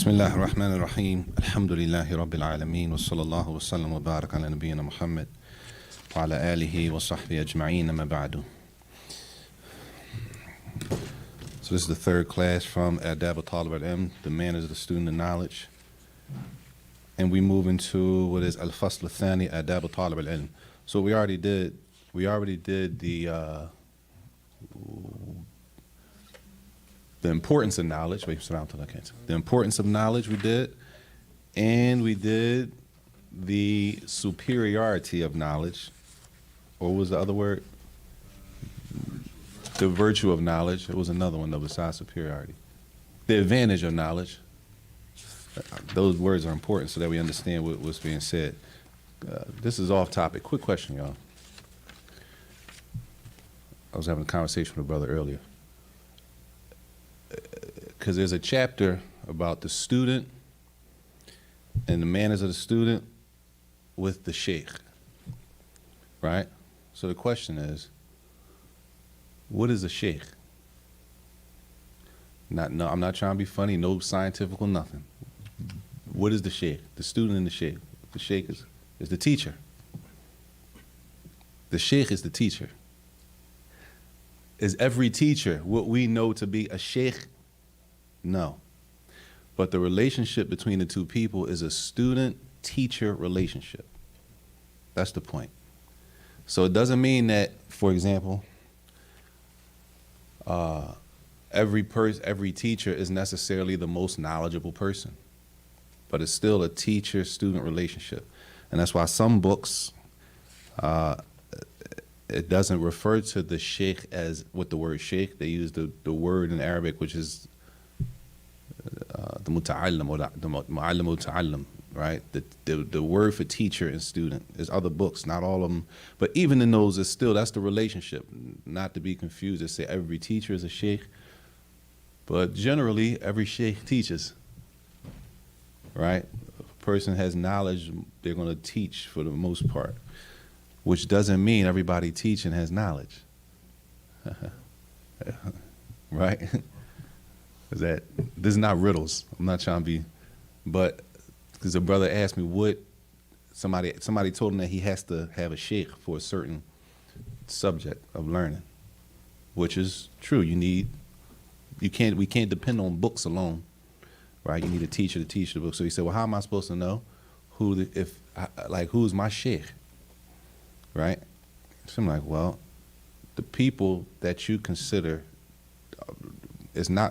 بسم الله الرحمن الرحيم الحمد لله رب العالمين وصلى الله وسلم وبارك على نبينا محمد وعلى آله وصحبه أجمعين أما بعد. So this is the third class from Adab al-Talib al-Ilm, the manners of the student of knowledge. And we move into what is Al-Fasl al-Thani, Adab al-Talib al-Ilm. So we already did the importance of knowledge. The importance of knowledge we did, and we did the superiority of knowledge. Or what was the other word? The virtue of knowledge. It was another one though besides superiority. The advantage of knowledge. Those words are important so that we understand what's being said. This is off topic. Quick question, y'all. I was having a conversation with a brother earlier. Because there's a chapter about the student and the manners of the student with the sheikh, right? So the question is, what is a sheikh? No, I'm not trying to be funny, no scientific or nothing. What is the sheikh? The student and the sheikh. The sheikh is the teacher. The sheikh is the teacher. Is every teacher what we know to be a sheikh? No. But the relationship between the two people is a student-teacher relationship. That's the point. So it doesn't mean that, for example, every teacher is necessarily the most knowledgeable person. But it's still a teacher-student relationship. And that's why some books, it doesn't refer to the sheikh as with the word sheikh. They use the word in Arabic, which is the muta'allim or the mu'allim muta'allim, right? The word for teacher and student. There's other books, not all of them. But even in those, that's the relationship. Not to be confused, they say every teacher is a sheikh. But generally, every sheikh teaches, right? If a person has knowledge, they're going to teach for the most part. Which doesn't mean everybody teaching has knowledge. Right? This is not riddles. I'm not trying to be, but because a brother asked me what somebody told him that he has to have a sheikh for a certain subject of learning, which is true. We can't depend on books alone, right? You need a teacher to teach the book. So he said, well, how am I supposed to know who's my sheikh? Right? So I'm like, well, the people that you consider,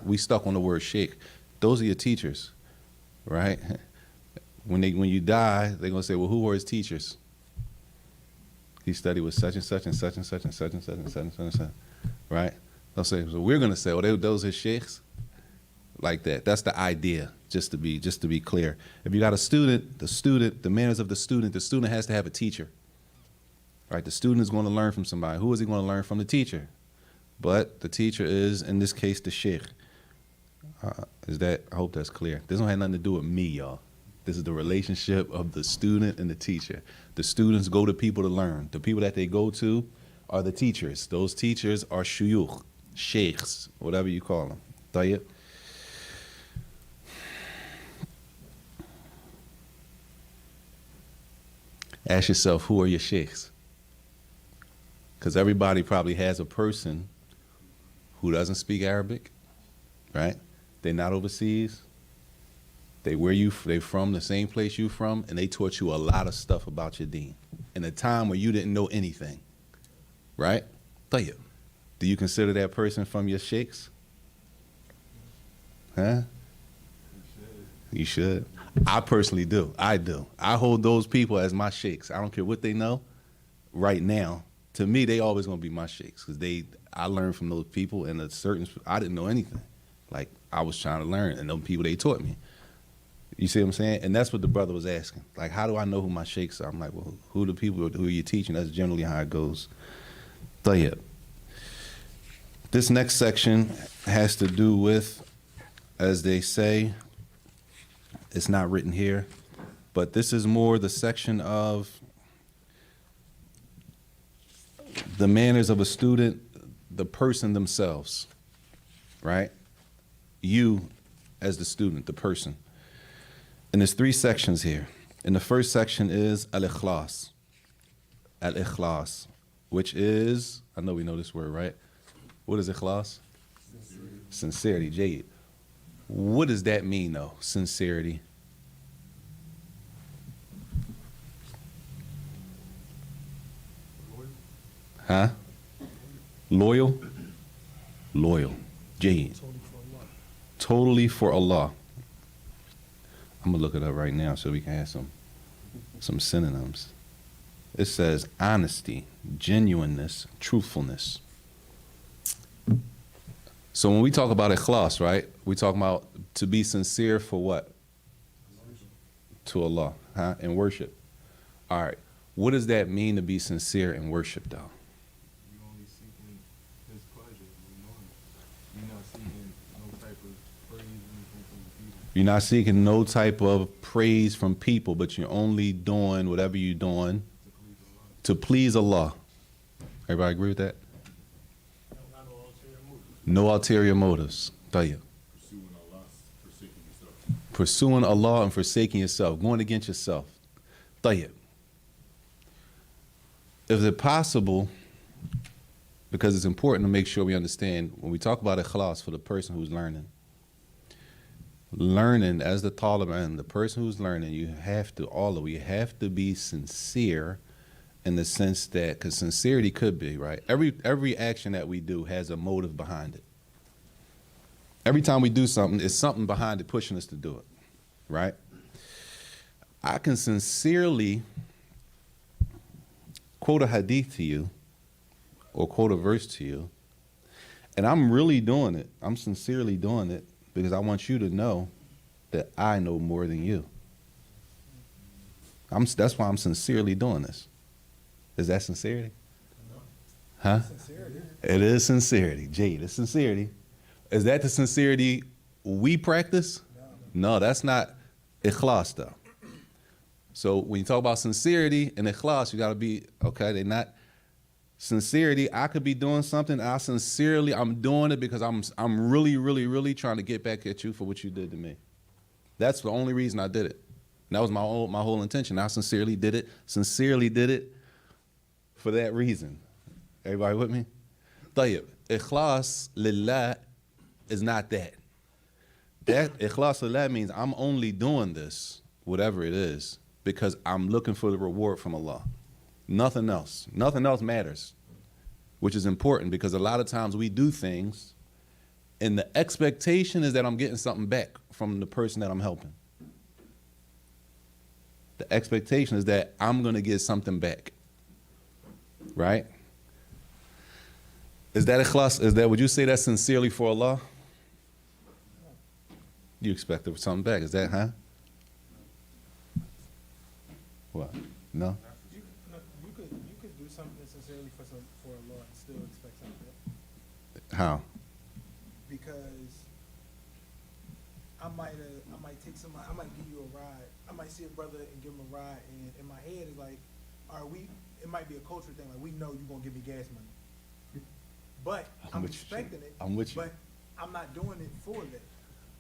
we stuck on the word sheikh. Those are your teachers, right? When you die, they're going to say, well, who were his teachers? He studied with such and such and such and such and such and such and such and such and such, right? They'll say, so we're going to say, well, those are his sheikhs? Like that. That's the idea, just to be clear. If you got a student, the manners of the student has to have a teacher. Right, the student is going to learn from somebody. Who is he going to learn from? The teacher. But the teacher is, in this case, the sheikh. I hope that's clear. This don't have nothing to do with me, y'all. This is the relationship of the student and the teacher. The students go to people to learn. The people that they go to are the teachers. Those teachers are shuyukh, sheikhs, whatever you call them. Tayyib. Ask yourself, who are your sheikhs? Because everybody probably has a person who doesn't speak Arabic, right? They're not overseas. They from the same place you from, and they taught you a lot of stuff about your deen in a time where you didn't know anything, right? Do you consider that person from your sheikhs? Huh? You should. I personally do. I do. I hold those people as my sheikhs. I don't care what they know right now. To me, they always gonna be my sheikhs because I learned from those people, and I didn't know anything. Like I was trying to learn, and those people they taught me. You see what I'm saying? And that's what the brother was asking. Like, how do I know who my sheikhs are? I'm like, well, who are the people who you're teaching? That's generally how it goes. Tayyib. This next section has to do with, as they say, it's not written here, but this is more the section of the manners of a student, the person themselves, right? You as the student, the person. And there's 3 sections here. And the first section is al-ikhlas. Al-ikhlas, which is, I know we know this word, right? What is ikhlas? Sincerity. Jade. What does that mean, though? Sincerity. Huh? Loyal? Loyal. Jade. Totally for Allah. I'm gonna look it up right now so we can have some synonyms. It says honesty, genuineness, truthfulness. So when we talk about ikhlas, right? We talk about to be sincere for what? To Allah, huh? In worship. All right. What does that mean to be sincere in worship, though? You only seeking His pleasure. You're not seeking no type of praise or anything from the people. You're not seeking no type of praise from people, but you're only doing whatever you're doing to please Allah. Everybody agree with that? No ulterior motives. Tayyib. Pursuing Allah, forsaking yourself. Pursuing Allah and forsaking yourself, going against yourself. Tayyib. Is it possible, because it's important to make sure we understand, when we talk about ikhlas for the person who's learning as the Taliban, the person who's learning, you have to be sincere in the sense that, because sincerity could be, right? Every action that we do has a motive behind it. Every time we do something, it's something behind it pushing us to do it, right? I can sincerely quote a hadith to you or quote a verse to you, and I'm really doing it. I'm sincerely doing it because I want you to know that I know more than you. That's why I'm sincerely doing this. Is that sincerity? No. Huh? Sincerity. It is sincerity. Jade, it's sincerity. Is that the sincerity we practice? No, that's not ikhlas, though. So when you talk about sincerity and ikhlas, you got to be, okay, they're not sincerity. I could be doing something. I'm doing it because I'm really, really, really trying to get back at you for what you did to me. That's the only reason I did it. And that was my whole intention. I sincerely did it for that reason. Everybody with me? Tayyib. Ikhlas lillah is not that. That ikhlas lillah means I'm only doing this, whatever it is, because I'm looking for the reward from Allah. Nothing else. Nothing else matters, which is important because a lot of times we do things and the expectation is that I'm getting something back from the person that I'm helping. The expectation is that I'm going to get something back. Right? Is that ikhlas? Would you say that sincerely for Allah? You expected something back. Is that, huh? What? No? You could do something sincerely for Allah and still expect something. How? Because I might take somebody. I might give you a ride. I might see a brother and give him a ride, and in my head it's like, it might be a cultural thing. Like, we know you're gonna give me gas money, but I'm expecting it. I'm with you. But I'm not doing it for that.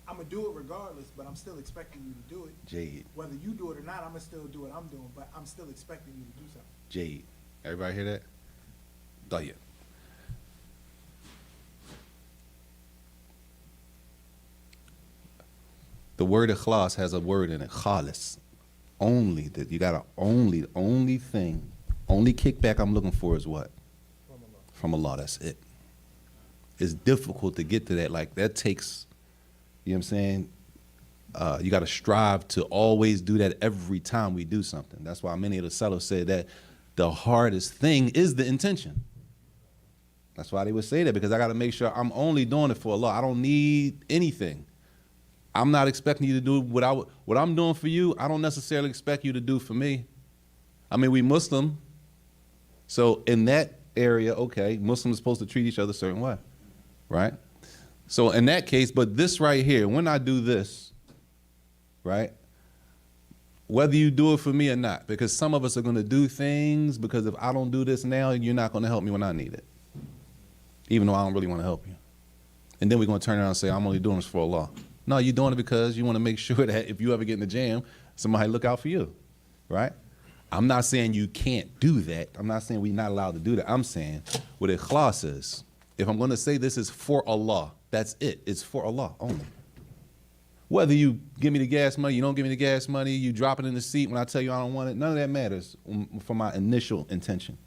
I'm gonna do it regardless, but I'm still expecting you to do it. Jade. Whether you do it or not, I'm gonna still do what I'm doing, but I'm still expecting you to do something. Jade. Everybody hear that? Tayyib. The word ikhlas has a word in it, khalis. Only that you gotta only kickback I'm looking for is what? From Allah. From Allah, that's it. It's difficult to get to that. Like that takes, you know what I'm saying? You gotta strive to always do that every time we do something. That's why many of the sellers say that the hardest thing is the intention. That's why they would say that, because I gotta make sure I'm only doing it for Allah. I don't need anything. I'm not expecting you to do what I'm doing for you. I don't necessarily expect you to do for me. I mean, we Muslim, so in that area, okay, Muslims are supposed to treat each other a certain way, right? So in that case, but this right here, when I do this, right, whether you do it for me or not, because some of us are going to do things because if I don't do this now, you're not going to help me when I need it, even though I don't really want to help you. And then we're going to turn around and say, I'm only doing this for Allah. No, you're doing it because you want to make sure that if you ever get in the jam, somebody look out for you, right? I'm not saying you can't do that. I'm not saying we're not allowed to do that. I'm saying what ikhlas is, if I'm going to say this is for Allah, that's it. It's for Allah only. Whether you give me the gas money, you don't give me the gas money, you drop it in the seat when I tell you I don't want it, none of that matters for my initial intention.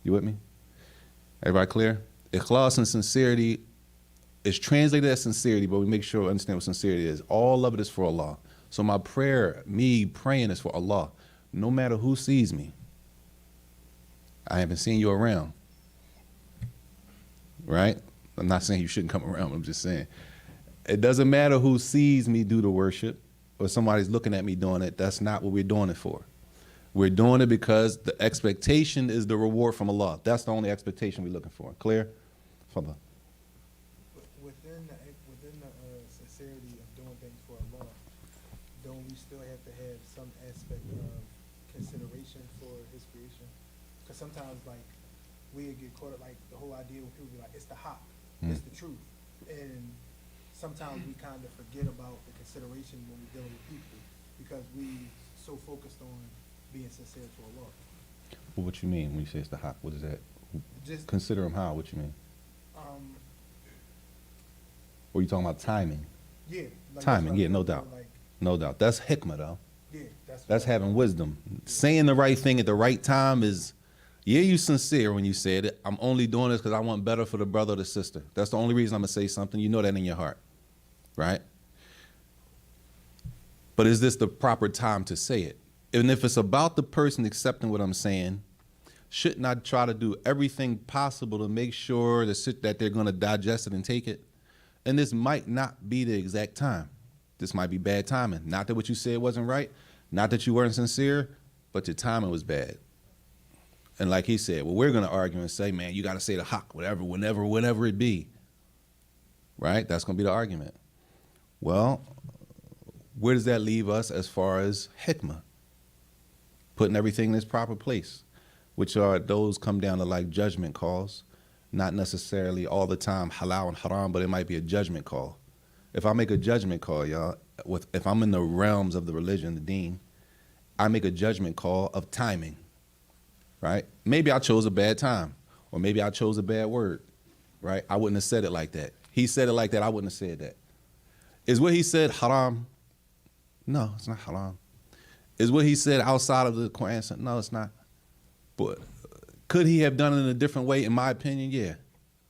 You with me? Everybody clear? Ikhlas and sincerity is translated as sincerity, but we make sure we understand what sincerity is. All of it is for Allah. So my prayer, me praying, is for Allah. No matter who sees me. I haven't seen you around. Right? I'm not saying you shouldn't come around. I'm just saying. It doesn't matter who sees me do the worship or somebody's looking at me doing it. That's not what we're doing it for. We're doing it because the expectation is the reward from Allah. That's the only expectation we're looking for. Clear? Further. Within the sincerity of doing things for Allah, don't we still have to have some aspect of consideration for His creation? Because sometimes, like, we get caught up, like, the whole idea when people be like, it's the haq, it's the truth. And sometimes we kind of forget about the consideration when we're dealing with people because we so focused on being sincere to Allah. Well, what you mean when you say it's the haq? What is that? Just Consider them how? What you mean? Or you talking about timing? yeah, like Timing, yeah, no doubt. No doubt. That's hikmah, though. Yeah, That's having wisdom. Saying the right thing at the right time is, yeah, you sincere when you said it. I'm only doing this because I want better for the brother or the sister. That's the only reason I'm going to say something. You know that in your heart, right? But is this the proper time to say it? And if it's about the person accepting what I'm saying, shouldn't I try to do everything possible to make sure that they're going to digest it and take it? And this might not be the exact time. This might be bad timing. Not that what you said wasn't right, not that you weren't sincere, but your timing was bad. And like he said, well, we're going to argue and say, man, you got to say the haq, whenever it be. Right? That's going to be the argument. Well, where does that leave us as far as hikmah? Putting everything in its proper place, which are those come down to like judgment calls. Not necessarily all the time halal and haram, but it might be a judgment call. If I make a judgment call, y'all, if I'm in the realms of the religion, the deen, I make a judgment call of timing, right? Maybe I chose a bad time, or maybe I chose a bad word, right? I wouldn't have said it like that. He said it like that, I wouldn't have said that. Is what he said haram? No, it's not haram. Is what he said outside of the Quran? No, it's not. But could he have done it in a different way, in my opinion? Yeah.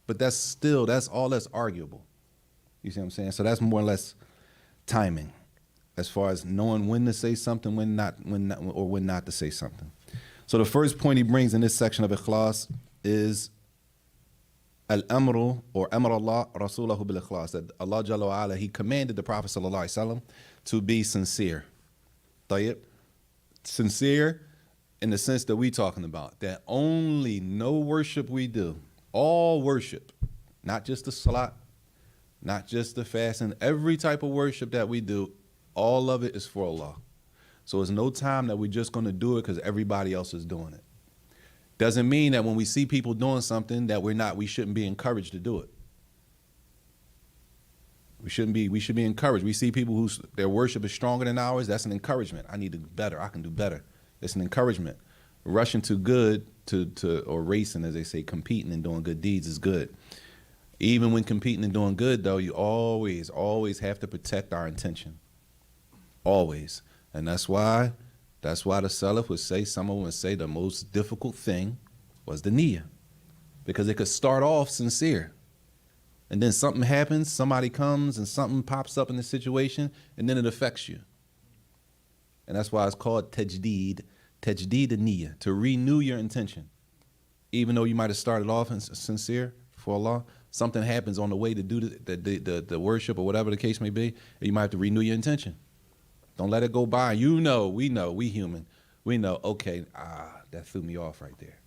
But that's all that's arguable. You see what I'm saying? So that's more or less timing as far as knowing when to say something, when not to say something. So the first point he brings in this section of Ikhlas is Al-Amru, or Amr Allah Rasulahu bil Ikhlas, that Allah Jalla wa Ala, He commanded the Prophet Sallallahu Alaihi Wasallam to be sincere. Tayyib. Sincere in the sense that we talking about, that only no worship we do, all worship, not just the salat, not just the fasting, every type of worship that we do, all of it is for Allah. So there's no time that we're just going to do it because everybody else is doing it. Doesn't mean that when we see people doing something that we shouldn't be encouraged to do it. We should be encouraged. We see people their worship is stronger than ours. That's an encouragement. I need to do better. I can do better. It's an encouragement. Rushing to good or racing, as they say, competing and doing good deeds is good. Even when competing and doing good, though, you always have to protect our intention. Always. And that's why the Salaf would say, someone would say the most difficult thing was the niyyah. Because it could start off sincere. And then something happens, somebody comes and something pops up in the situation, and then it affects you. And that's why it's called tajdeed niyyah, to renew your intention. Even though you might have started off sincere for Allah, something happens on the way to do the worship or whatever the case may be, and you might have to renew your intention. Don't let it go by. We human. We know, okay, that threw me off right there.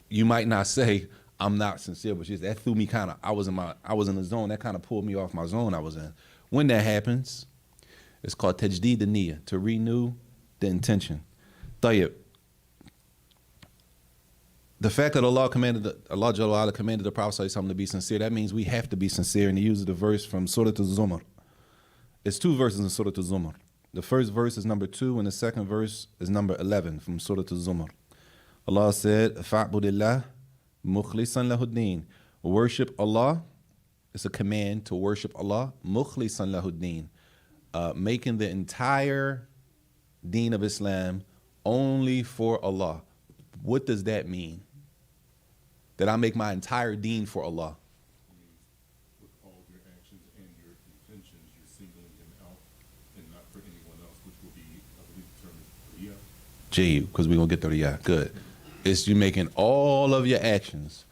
You might not say, I'm not sincere, but that threw me I was in the zone, that kind of pulled me off my zone I was in. When that happens, it's called tajdeed niyyah, to renew the intention. Tayyib. The fact that Allah Jalla wa'ala commanded the Prophet ﷺ to be sincere, that means we have to be sincere. And he uses the verse from Surah Al-Zumar. It's 2 verses in Surah Al-Zumar. The first verse is number 2, and the second verse is number 11 from Surah Al-Zumar. Allah said, "Fa'budillah mukhlisan lahuddin." Worship Allah. It's a command to worship Allah. Mukhlisan lahuddin. Making the entire deen of Islam only for Allah. What does that mean? That I make my entire deen for Allah. With all of your actions and your intentions, you're singling him out and not for anyone else, which will be, I believe the term is riyah. J, because we're going to get to the yeah. Good. It's you making all of your actions.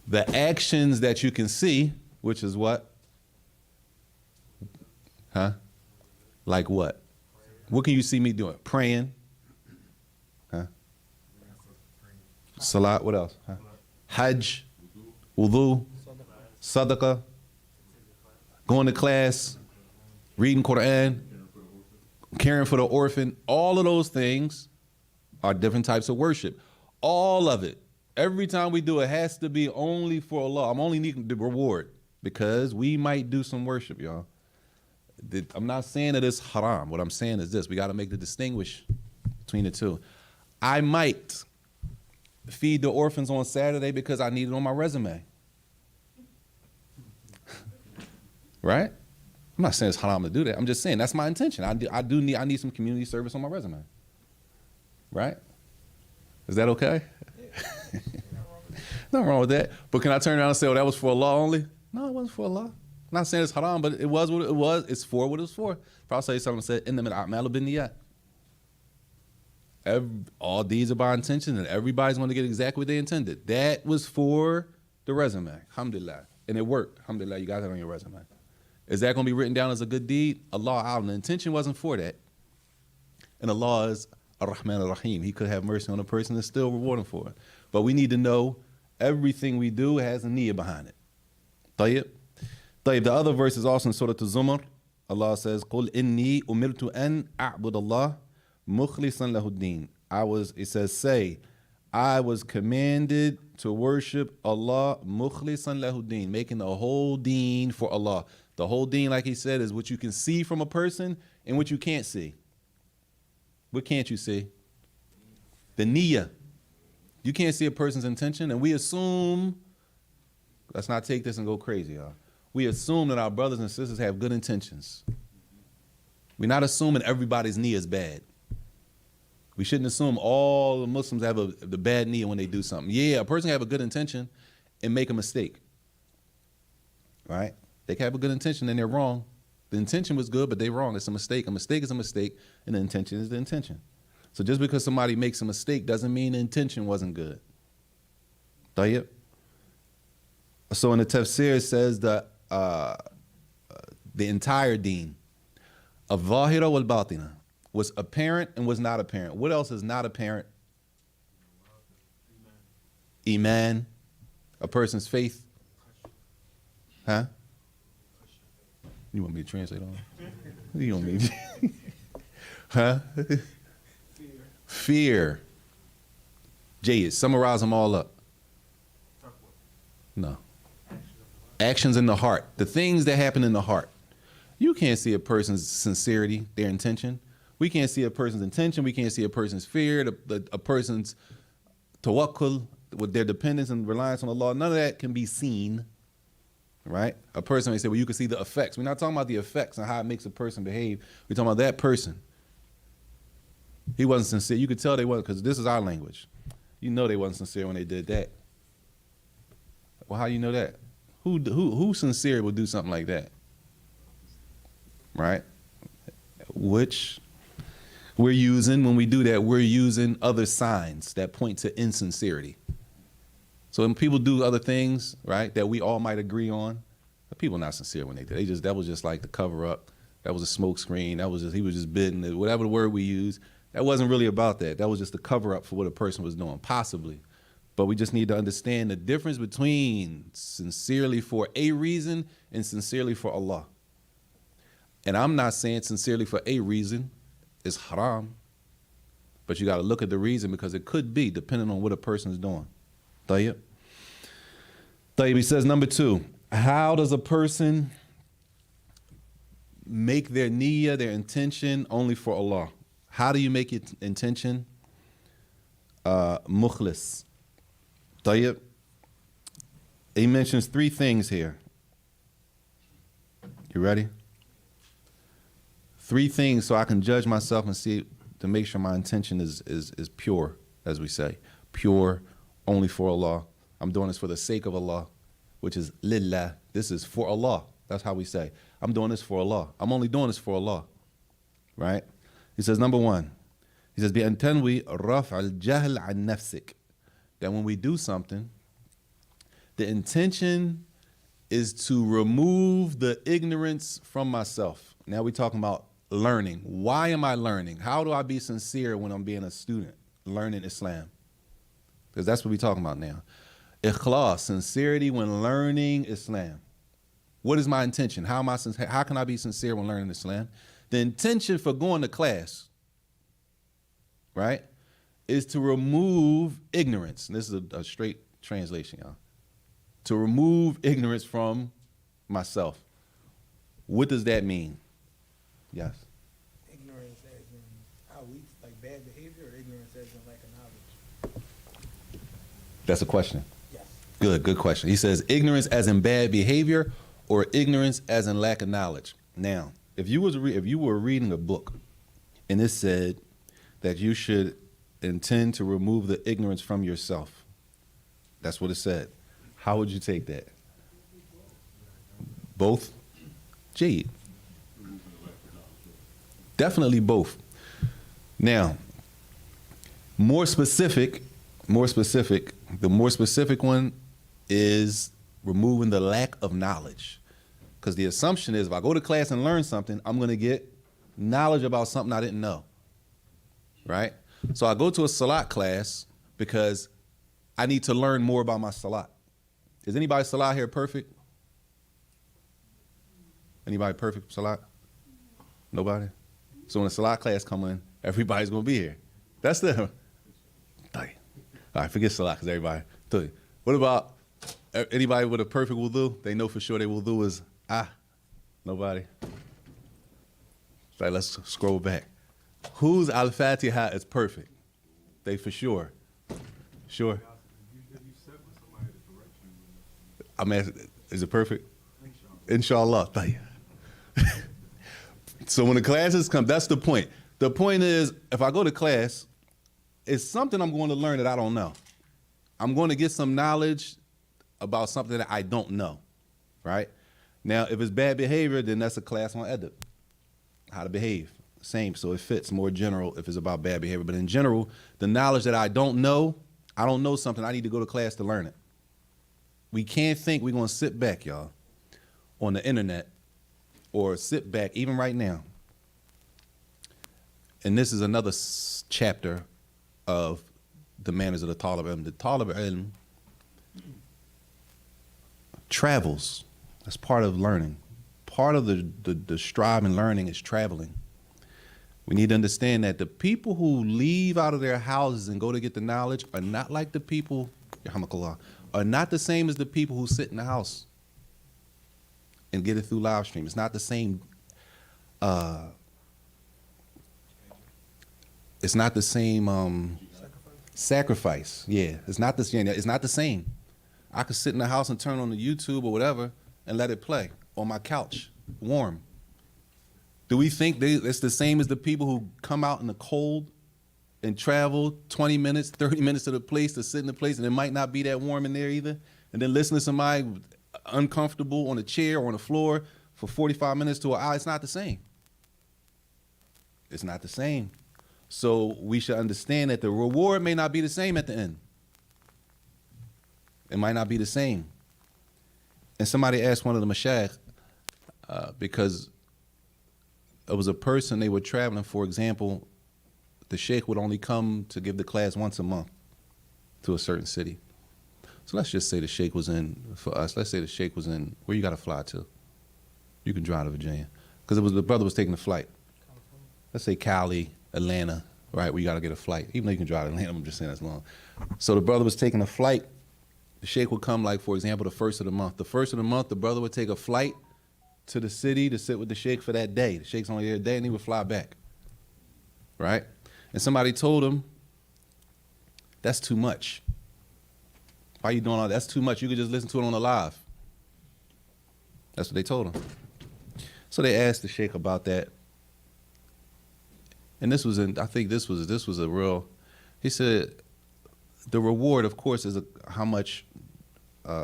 The actions that you can see, which is what? Huh? Like what? What can you see me doing? Praying. Huh? Salat, what else? Huh? Hajj, wudu, sadaqah, going to class, reading Quran, caring for the orphan. All of those things are different types of worship. All of it. Every time we do it has to be only for Allah. I'm only needing the reward because we might do some worship, y'all. I'm not saying that it's haram. What I'm saying is this. We got to make the distinguish between the two. I might feed the orphans on Saturday because I need it on my resume. Right? I'm not saying it's haram to do that. I'm just saying that's my intention. I need some community service on my resume. Right? Is that okay? Nothing wrong with that. But can I turn around and say, oh, that was for Allah only? No, it wasn't for Allah. I'm not saying it's haram, but it was what it was. It's for what it was for. Prophet said, "Inna min a'malu binniyat." All deeds are by intention, and everybody's going to get exactly what they intended. That was for the resume. Alhamdulillah. And it worked. Alhamdulillah, you got that on your resume. Is that going to be written down as a good deed? Allah a'lam. The intention wasn't for that. And Allah is Ar-Rahman Ar-Rahim. He could have mercy on a person and still reward him for it. But we need to know everything we do has a niyyah behind it. Tayyib. The other verse is also in Surah Al-Zumar. Allah says, "Qul inni umirtu an a'bud Allah mukhlisan lahuddin." It says, say, I was commanded to worship Allah mukhlisan lahuddin, making the whole deen for Allah. The whole deen, like he said, is what you can see from a person and what you can't see. What can't you see? The niyyah. You can't see a person's intention, and we assume, let's not take this and go crazy, y'all. We assume that our brothers and sisters have good intentions. We're not assuming everybody's niyyah is bad. We shouldn't assume all the Muslims have the bad niyyah when they do something. Yeah, a person can have a good intention and make a mistake. Right? They can have a good intention and they're wrong. The intention was good, but they're wrong. It's a mistake. A mistake is a mistake, and the intention is the intention. So just because somebody makes a mistake doesn't mean the intention wasn't good. Tayyib? So in the tafsir it says that the entire deen of Zahira wal Batina was apparent and was not apparent. What else is not apparent? Iman, a person's faith. Huh? You want me to translate all that? You want me to? Huh? Fear. Jay, summarize them all up. No. Actions in the heart. The things that happen in the heart. You can't see a person's sincerity, their intention. We can't see a person's intention. We can't see a person's fear, a person's tawakkul, with their dependence and reliance on Allah. None of that can be seen. Right? A person may say, well, you can see the effects. We're not talking about the effects and how it makes a person behave. We're talking about that person. He wasn't sincere. You could tell they wasn't, because this is our language. You know they wasn't sincere when they did that. Well, how do you know that? Who sincere would do something like that? Right? Which we're using, when we do that, we're using other signs that point to insincerity. So when people do other things, right, that we all might agree on, the people are not sincere when they do. That was just like the cover up. That was a smoke screen. He was just bidding it, whatever the word we use. That wasn't really about that. That was just the cover up for what a person was doing, possibly. But we just need to understand the difference between sincerely for a reason and sincerely for Allah. And I'm not saying sincerely for a reason is haram, but you got to look at the reason, because it could be, depending on what a person is doing. طيب. طيب, he says, number 2, how does a person make their niyyah, their intention, only for Allah? How do you make your intention mukhlis? طيب. He mentions 3 things here. You ready? 3 things so I can judge myself and see, to make sure my intention is pure, as we say. Pure, only for Allah. I'm doing this for the sake of Allah, which is lillah. This is for Allah. That's how we say. I'm doing this for Allah. I'm only doing this for Allah. Right? He says, number 1, he says, بأن تنوي رفع الجهل عن نفسك. That when we do something, the intention is to remove the ignorance from myself. Now we're talking about learning. Why am I learning? How do I be sincere when I'm being a student learning Islam? Because that's what we're talking about now. Ikhlas, sincerity when learning Islam. What is my intention? How can I be sincere when learning Islam? The intention for going to class, right, is to remove ignorance. And this is a straight translation, y'all. To remove ignorance from myself. What does that mean? Yes. Ignorance as in how we, like bad behavior, or ignorance as in lack of knowledge? That's a question. Yes. Good question. He says ignorance as in bad behavior or ignorance as in lack of knowledge. Now, if you were reading a book and it said that you should intend to remove the ignorance from yourself, that's what it said. How would you take that? Both? Jade. Definitely both. Now, more specific, the more specific one is removing the lack of knowledge. Because the assumption is if I go to class and learn something, I'm going to get knowledge about something I didn't know. Right? So I go to a salat class because I need to learn more about my salat. Is anybody salat here perfect? Anybody perfect salat? Nobody? So when a salat class come in, everybody's going to be here. That's the... All right, forget salat because everybody... What about anybody with a perfect wudu? They know for sure their wudu is... Nobody? Right, let's scroll back. Whose Al-Fatiha is perfect? They for sure. Sure. I'm asking, is it perfect? Inshallah. So when the classes come, that's the point. The point is, if I go to class, it's something I'm going to learn that I don't know. I'm going to get some knowledge about something that I don't know, right? Now, if it's bad behavior, then that's a class on adab, how to behave. Same, so it fits more general if it's about bad behavior. But in general, the knowledge that I don't know something, I need to go to class to learn it. We can't think we're going to sit back, y'all, on the internet or sit back, even right now. And this is another chapter of the manners of the Talib Ilm. The Talib Ilm travels. That's part of learning. Part of the strive in learning is traveling. We need to understand that the people who leave out of their houses and go to get the knowledge are not like the people, are not the same as the people who sit in the house and get it through live stream. It's not the same. It's not the same sacrifice. Yeah, it's not the same. It's not the same. I could sit in the house and turn on the YouTube or whatever and let it play on my couch, warm. Do we think it's the same as the people who come out in the cold and travel 20 minutes, 30 minutes to the place to sit in the place, and it might not be that warm in there either, and then listen to somebody uncomfortable on a chair or on the floor for 45 minutes to an hour? It's not the same. It's not the same. So we should understand that the reward may not be the same at the end. It might not be the same. And somebody asked one of the mashayikh, because it was a person, they were traveling, for example, the sheikh would only come to give the class once a month to a certain city. So let's just say the sheikh was in, for us, let's say the sheikh was in, where you got to fly to? You can drive to Virginia. Because the brother was taking a flight. Let's say Cali, Atlanta, right, where you got to get a flight. Even though you can drive to Atlanta, I'm just saying that's long. So the brother was taking a flight The sheikh would come, like, for example, the first of the month. The first of the month, the brother would take a flight to the city to sit with the sheikh for that day. The sheikh's only there a day, and he would fly back. Right? And somebody told him, that's too much. Why are you doing all that? That's too much. You could just listen to it on the live. That's what they told him. So they asked the sheikh about that. And this was I think this was a real, he said, the reward, of course, is how much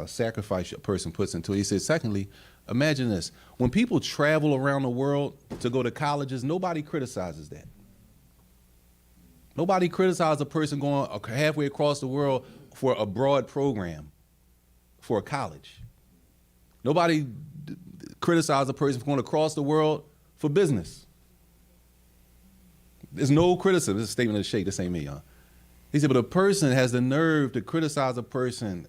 sacrifice a person puts into it. He said, secondly, imagine this. When people travel around the world to go to colleges, nobody criticizes that. Nobody criticizes a person going halfway across the world for a broad program, for a college. Nobody criticizes a person for going across the world for business. There's no criticism. This is a statement of the sheikh. This ain't me, y'all. He said, but a person has the nerve to criticize a person,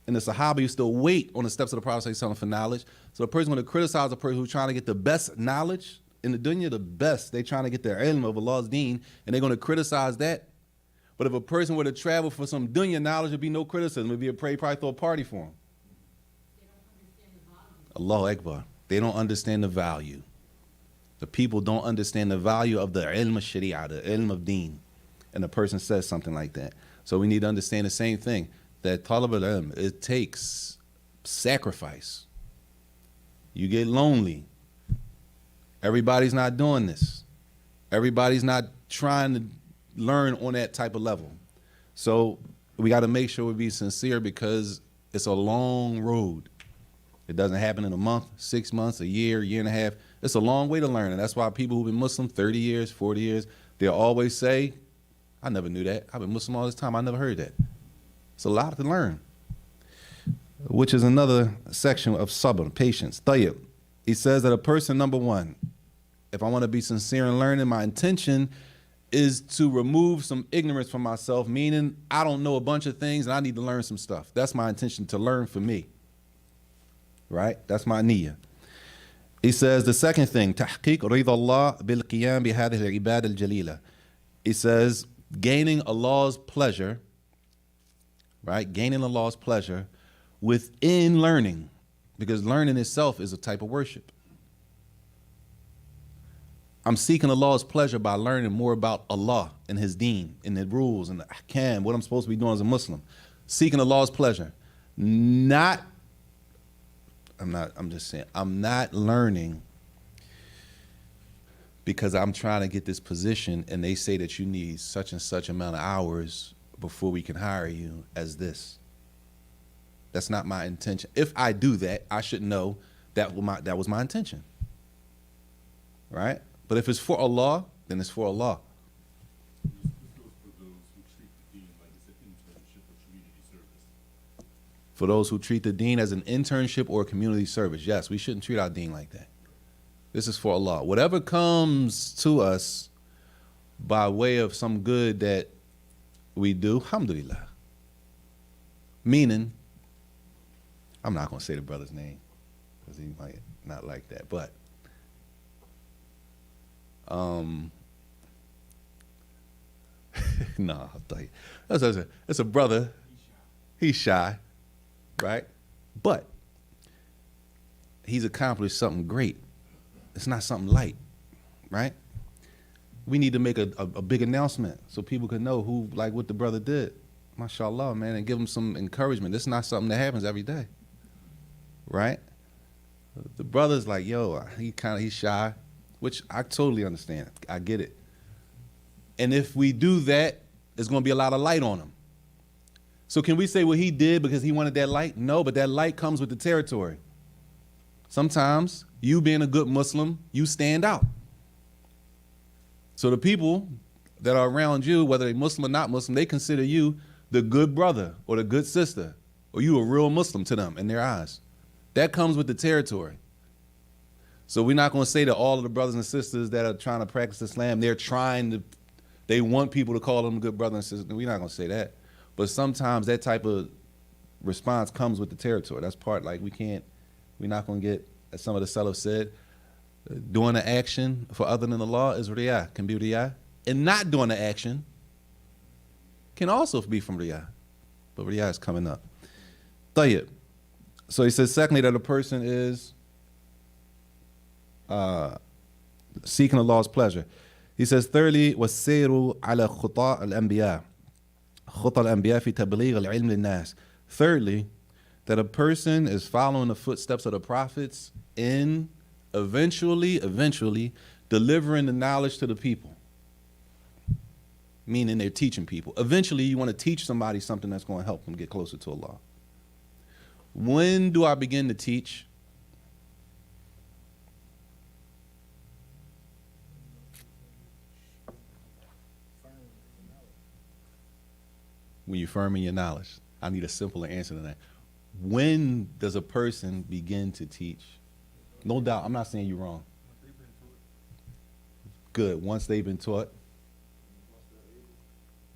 and the Sahaba used to wait on the steps of the Prophet for knowledge. So a person going to criticize a person who's trying to get the best knowledge in the dunya, the best. They're trying to get their ilm of Allah's deen, and they're going to criticize that. But if a person were to travel for some dunya knowledge, there'd be no criticism. It'd be probably throw a party for him. Allahu Akbar. They don't understand the value. The people don't understand the value of the ilm of sharia, the ilm of deen. And the person says something like that. So we need to understand the same thing, that talab al-ilm, it takes sacrifice. You get lonely. Everybody's not doing this. Everybody's not trying to learn on that type of level. So we got to make sure we be sincere, because it's a long road. It doesn't happen in a month, 6 months, a year and a half. It's a long way to learn. And that's why people who've been Muslim 30 years, 40 years, they'll always say, I never knew that. I've been Muslim all this time. I never heard that. It's a lot to learn, which is another section of sabr, patience. Tayyib. He says that a person, number one, if I want to be sincere in learning, my intention is to remove some ignorance from myself, meaning I don't know a bunch of things and I need to learn some stuff. That's my intention, to learn for me. Right? That's my niyyah. He says the second thing, تحقيق رضا الله بالقيام بهذه العبادة الجليلة. He says gaining Allah's pleasure, right? Gaining Allah's pleasure within learning, because learning itself is a type of worship. I'm seeking Allah's pleasure by learning more about Allah and His deen and the rules and the ahkam, what I'm supposed to be doing as a Muslim. Seeking Allah's pleasure. I'm just saying, I'm not learning because I'm trying to get this position and they say that you need such and such amount of hours before we can hire you as this. That's not my intention. If I do that, I should know that was my intention. Right? But if it's for Allah, then it's for Allah. This goes for those who treat the deen like it's an internship or community service. For those who treat the deen as an internship or a community service. Yes, we shouldn't treat our deen like that. This is for Allah. Whatever comes to us by way of some good that we do, alhamdulillah. Meaning, I'm not going to say the brother's name because he might not like that, but no, I'll tell you. That's a brother. He's shy, right? But he's accomplished something great. It's not something light, right? We need to make a big announcement so people can know who, like what the brother did. MashaAllah, man, and give him some encouragement. This is not something that happens every day, right? The brother's like, yo, he's shy, which I totally understand. I get it. And if we do that, there's going to be a lot of light on him. So can we say what he did because he wanted that light? No, but that light comes with the territory. Sometimes you being a good Muslim, you stand out. So the people that are around you, whether they're Muslim or not Muslim, they consider you the good brother or the good sister, or you a real Muslim to them in their eyes. That comes with the territory. So we're not going to say that all of the brothers and sisters that are trying to practice Islam, they want people to call them good brothers and sisters. We're not going to say that. But sometimes that type of response comes with the territory. That's part, like we're not going to get, as some of the Salaf said, doing the action for other than Allah is riyah, can be riyah. And not doing the action can also be from riyah. But riyah is coming up. طيب. So he says, secondly, that a person is seeking Allah's pleasure. He says, thirdly, وَالسَّيْرُ عَلَى خُطَاء الْأَنْبِيَاءِ خُطَى الْأَنْبِيَاء فِي تَبْلِيغِ الْعِلْمِ لِلنَّاسِ. Thirdly, that a person is following the footsteps of the prophets in eventually delivering the knowledge to the people. Meaning they're teaching people. Eventually, you want to teach somebody something that's going to help them get closer to Allah. When do I begin to teach? When you're firm in your knowledge. I need a simpler answer than that. When does a person begin to teach? No doubt, I'm not saying you're wrong. Good. Once they've been taught.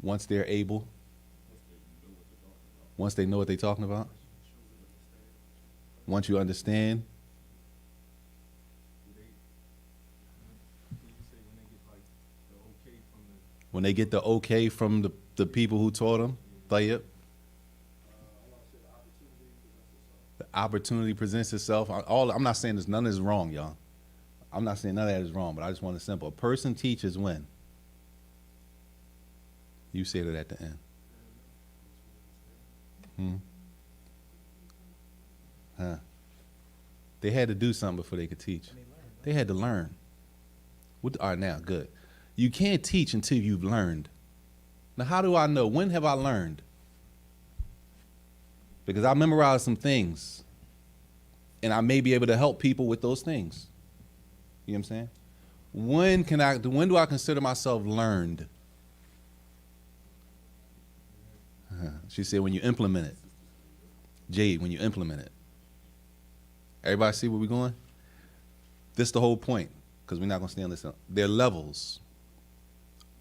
Once they're able. Once they know what they're talking about. Once you understand. When they get the okay from the people who taught them. Tayyib. The opportunity presents itself. I'm not saying none of this is wrong, y'all. I'm not saying none of that is wrong, but I just want it simple. A person teaches when? You said it at the end. Huh. They had to do something before they could teach. They had to learn. All right, now, good. You can't teach until you've learned. Now, how do I know? When have I learned? Because I memorized some things, and I may be able to help people with those things. You know what I'm saying? When do I consider myself learned? She said, when you implement it. Jade, when you implement it. Everybody see where we're going? This is the whole point, because we're not going to stay on this. There are levels.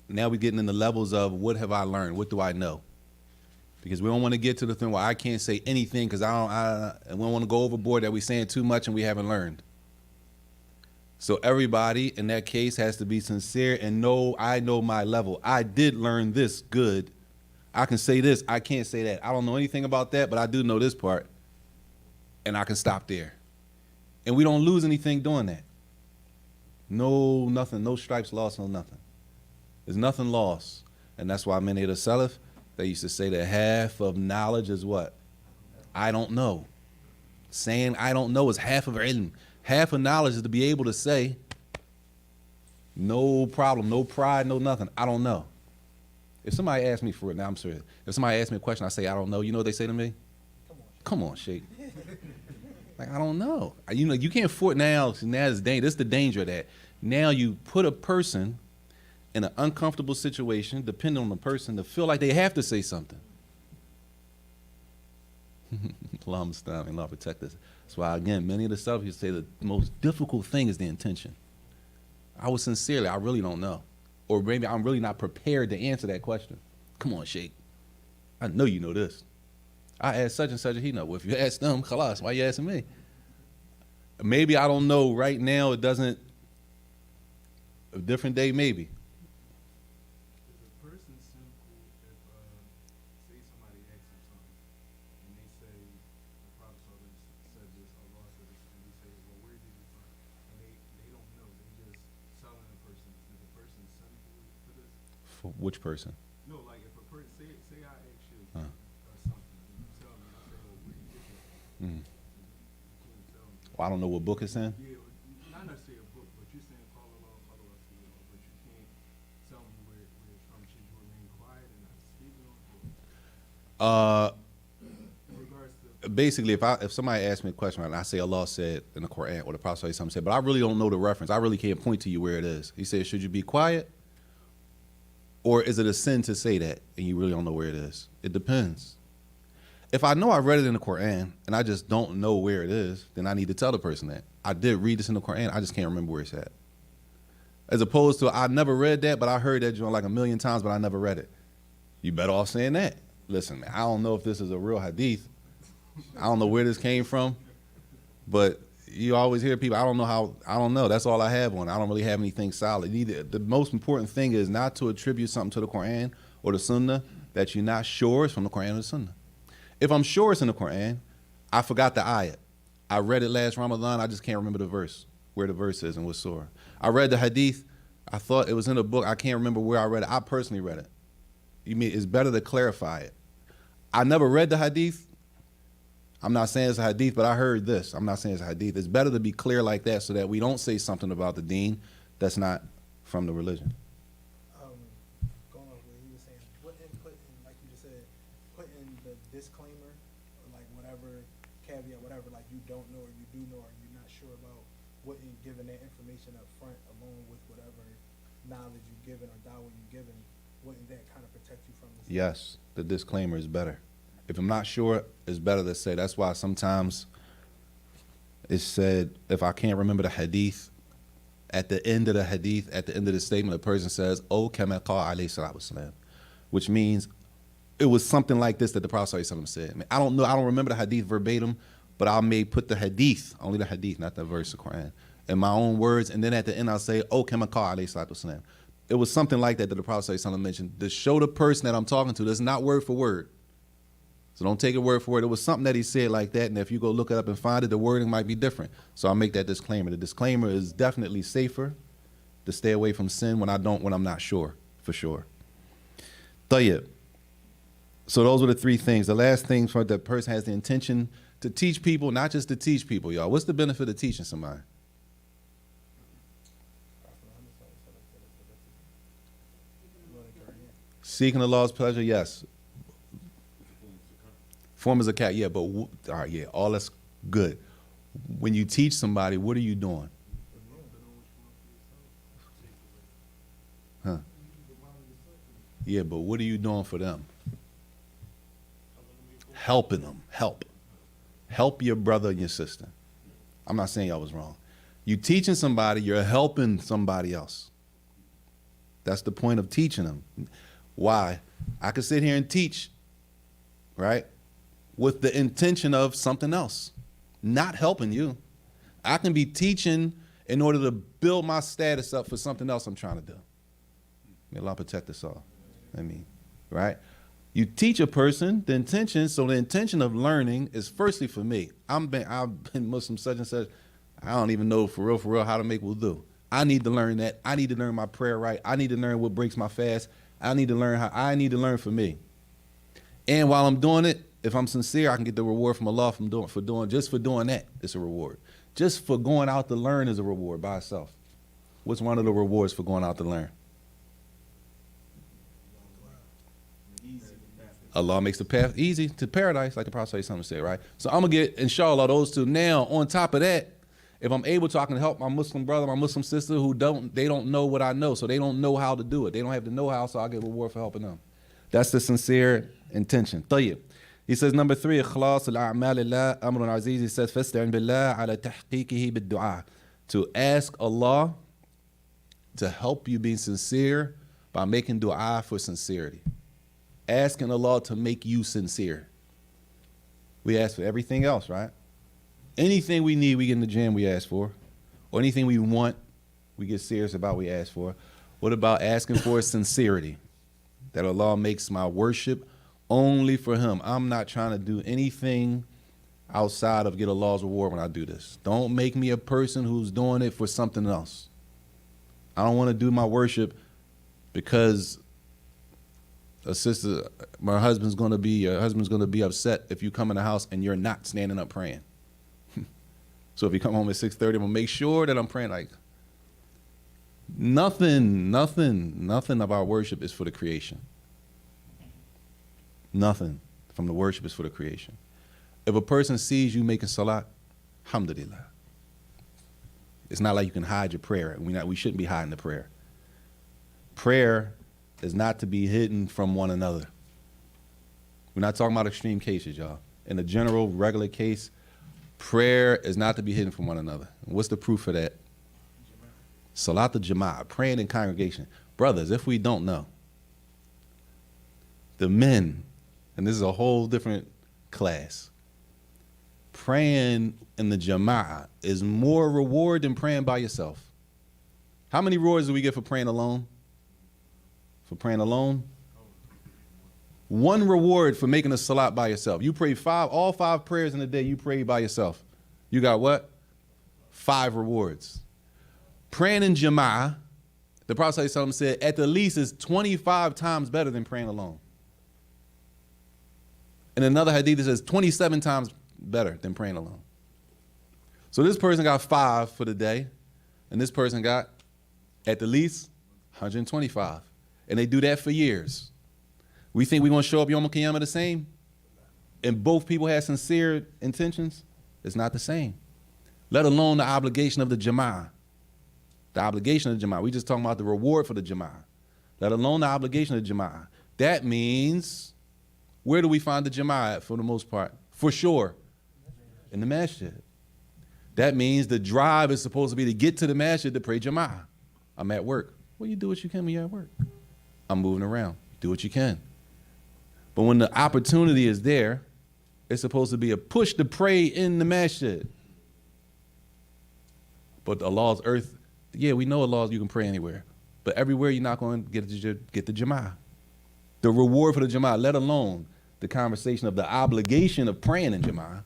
Now we're getting in the levels of what have I learned? What do I know? Because we don't want to get to the thing where I can't say anything because and we don't want to go overboard that we're saying too much and we haven't learned. So everybody in that case has to be sincere and know, I know my level. I did learn this good. I can say this. I can't say that. I don't know anything about that, but I do know this part. And I can stop there. And we don't lose anything doing that. No, nothing. No stripes lost, no nothing. There's nothing lost. And that's why many of the Salaf, they used to say that half of knowledge is what? I don't know. Saying I don't know is half of ilm. Half of knowledge is to be able to say, no problem, no pride, no nothing. I don't know. If somebody asks me for it, now I'm serious. If somebody asks me a question, I say, I don't know. You know what they say to me? Come on, Sheikh. Like, I don't know. You know, you can't afford now it's dangerous. This is the danger of that. Now you put a person in an uncomfortable situation, depending on the person, to feel like they have to say something. Allah understand, Allah protect us. That's why, again, many of the stuff you say the most difficult thing is the intention. I was sincerely, I really don't know. Or maybe I'm really not prepared to answer that question. Come on, Sheikh. I know you know this. I asked such and such, and he know. Well, if you ask them, khalas, why you asking me? Maybe I don't know right now. It doesn't. A different day, maybe. Is a person simple if, say somebody asks them something, and they say, the Prophet said this, Allah said this, and they say, well, where did you find? And they don't know. They just telling the person. Is the person simple for this? For which person? No, like if a person, say I ask you Huh. something, and you tell me, I say, well, where you get that? Mm. You can't tell me. Well, I don't know what book it's in. Yeah, not necessarily a book, but you're saying call Allah, but you can't tell me where it's from. Should you remain quiet and not speak on it? In regards to Basically, if somebody asks me a question and I say Allah said in the Quran or the Prophet something said, but I really don't know the reference. I really can't point to you where it is. He said, should you be quiet? Or is it a sin to say that and you really don't know where it is? It depends. If I know I read it in the Quran and I just don't know where it is, then I need to tell the person that. I did read this in the Quran, I just can't remember where it's at. As opposed to, I never read that, but I heard that joint like 1,000,000 times, but I never read it. You better off saying that. Listen, man, I don't know if this is a real hadith. I don't know where this came from, but you always hear people, I don't know. That's all I have on. I don't really have anything solid. Either. The most important thing is not to attribute something to the Quran or the Sunnah that you're not sure is from the Quran or the Sunnah. If I'm sure it's in the Quran, I forgot the ayat. I read it last Ramadan. I just can't remember the verse, where the verse is and what surah. I read the hadith. I thought it was in a book. I can't remember where I read it. I personally read it. You mean it's better to clarify it. I never read the hadith. I'm not saying it's a hadith, but I heard this. I'm not saying it's a hadith. It's better to be clear like that so that we don't say something about the deen that's not from the religion. Going off what he was saying, put in, like you just said, put in the disclaimer, or like whatever caveat, whatever, like you don't know or you do know or you're not sure about, wouldn't giving that information up front along with whatever knowledge you've given or dawah you've given, wouldn't that kind of protect you from this? Yes, the disclaimer is better. If I'm not sure, it's better to say. That's why sometimes it's said, if I can't remember the hadith, at the end of the hadith, at the end of the statement, the person says, "Oh, kama qala alayhi salatu wasalam," which means it was something like this that the Prophet sallallahu alaihi wasallam said. I mean, I don't know, I don't remember the hadith verbatim, but I may put the hadith, only the hadith, not the verse of Quran, in my own words, and then at the end I'll say, "Oh, kama qala alayhi salatu wasalam." It was something like that that the Prophet sallallahu alaihi wasallam mentioned to show the person that I'm talking to. That's not word for word. So don't take it word for word. It was something that he said like that, and if you go look it up and find it, the wording might be different. So I'll make that disclaimer. The disclaimer is definitely safer to stay away from sin when I'm not sure, for sure. Tayyib. So those were the three things. The last thing for the person has the intention to teach people, not just to teach people, y'all. What's the benefit of teaching somebody? Seeking the Lord's pleasure, yes. Form as a cat, yeah, but all right, yeah, all that's good. When you teach somebody, what are you doing? Huh? Yeah, but what are you doing for them? Helping them. Help your brother and your sister. I'm not saying y'all was wrong. You teaching somebody, you're helping somebody else. That's the point of teaching them. Why? I could sit here and teach, right, with the intention of something else, not helping you. I can be teaching in order to build my status up for something else I'm trying to do. May Allah protect us all. I mean, right? You teach a person the intention, so the intention of learning is firstly for me. I've been Muslim such and such. I don't even know for real how to make wudu. I need to learn that. I need to learn my prayer right. I need to learn what breaks my fast. I need to learn for me. And while I'm doing it, if I'm sincere, I can get the reward from Allah for doing that. It's a reward. Just for going out to learn is a reward by itself. What's one of the rewards for going out to learn? Allah makes the path easy to paradise, like the Prophet said, right? So I'm going to get, inshallah, those two. Now, on top of that, if I'm able to, I can help my Muslim brother, my Muslim sister who don't know what I know, so they don't know how to do it. They don't have the know-how, so I get reward for helping them. That's the sincere intention. Tayyib. He says, number 3, إخلاص الأعمال لله أمر عزيز. He says, فاستعن بالله على تحقيقه بالدعاء. To ask Allah to help you be sincere by making dua for sincerity. Asking Allah to make you sincere. We ask for everything else, right? Anything we need, we get in the gym, we ask for. Or anything we want, we get serious about, we ask for. What about asking for sincerity? That Allah makes my worship only for Him. I'm not trying to do anything outside of get Allah's reward when I do this. Don't make me a person who's doing it for something else. I don't want to do my worship because my husband's going to be upset if you come in the house and you're not standing up praying. So if you come home at 6:30, I'm gonna make sure that I'm praying. Like nothing of our worship is for the creation. Nothing from the worship is for the creation. If a person sees you making salat, alhamdulillah. It's not like you can hide your prayer. We shouldn't be hiding the prayer. Prayer is not to be hidden from one another. We're not talking about extreme cases, y'all. In a general, regular case, prayer is not to be hidden from one another. And what's the proof for that? Salat al-Jama'ah, praying in congregation. Brothers, if we don't know, the men, and this is a whole different class, praying in the Jama'ah is more reward than praying by yourself. How many rewards do we get for praying alone? For praying alone? One reward for making a salat by yourself. You pray all five prayers in a day, you pray by yourself. You got what? 5 rewards. Praying in jama'ah, the Prophet ﷺ said, at the least is 25 times better than praying alone. In another hadith, it says 27 times better than praying alone. So this person got 5 for the day, and this person got at the least 125. And they do that for years. We think we're going to show up Yom Kippur the same? And both people had sincere intentions? It's not the same. Let alone the obligation of the jama'ah. The obligation of the jama'ah. We just talking about the reward for the jama'ah. Let alone the obligation of the jama'ah. That means, where do we find the jama'ah at for the most part? For sure, in the masjid. That means the drive is supposed to be to get to the masjid to pray jama'ah. I'm at work. Well, you do what you can when you're at work. I'm moving around. Do what you can. But when the opportunity is there, it's supposed to be a push to pray in the masjid. But Allah's earth, yeah, we know Allah's, you can pray anywhere. But everywhere you're not going to get the jama'ah. The reward for the jama'ah, let alone the conversation of the obligation of praying in jama'ah.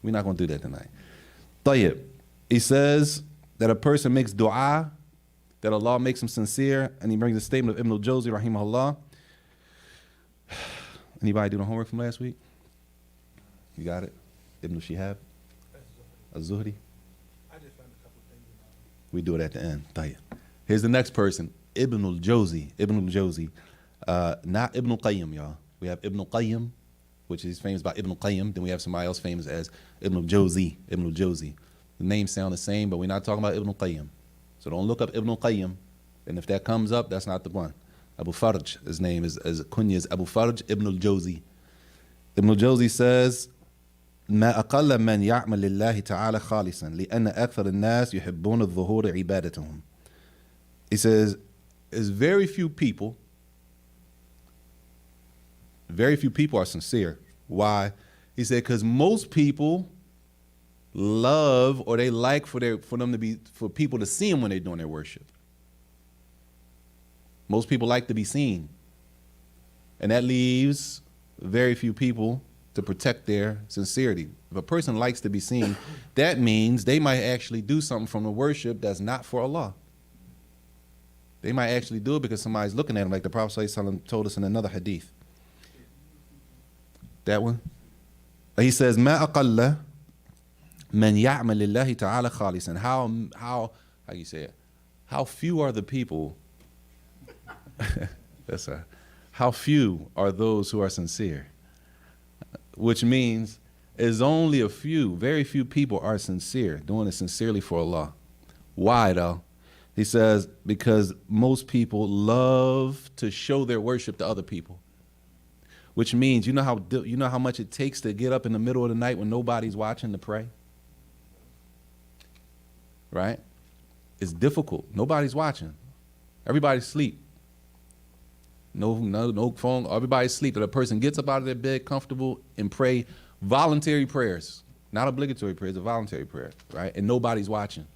We're not going to do that tonight. Tayyib. He says that a person makes dua, that Allah makes him sincere, and he brings a statement of Ibn al-Jawzi, rahimahullah. Anybody do the homework from last week? You got it? Ibn al-Shihab? Az-Zuhri? I just found a couple things about him. We do it at the end. Tayyib. Here's the next person, Ibn al-Jawzi. Ibn al-Jawzi. Not Ibn al-Qayyim, y'all. We have Ibn al-Qayyim, which is famous by Ibn al-Qayyim. Then we have somebody else famous as Ibn al-Jawzi. Ibn al-Jawzi. The names sound the same, but we're not talking about Ibn al-Qayyim. So don't look up Ibn al-Qayyim. And if that comes up, that's not the one. Abu Farj, his name is kunya is Abu Farj Ibn al-Jawzi. Ibn al-Jawzi says, ما أقل من يعمل لله تعالى خالصا لأن أكثر الناس يحبون الظهور عبادتهم. He says, there's very few people are sincere. Why? He said, because most people love or they like for people to see them when they're doing their worship. Most people like to be seen. And that leaves very few people to protect their sincerity. If a person likes to be seen, that means they might actually do something from the worship that's not for Allah. They might actually do it because somebody's looking at them, like the Prophet ﷺ told us in another hadith. That one? He says, ما أقل من يعمل لله تعالى خالصا. How you say it? How few are the people how few are those who are sincere? Which means is only a few, very few people are sincere, doing it sincerely for Allah. Why though? He says, because most people love to show their worship to other people. Which means, you know how much it takes to get up in the middle of the night when nobody's watching to pray? Right? It's difficult. Nobody's watching. Everybody's asleep. No phone. Everybody's asleep. That a person gets up out of their bed, comfortable, and pray voluntary prayers, not obligatory prayers, a voluntary prayer, right? And nobody's watching.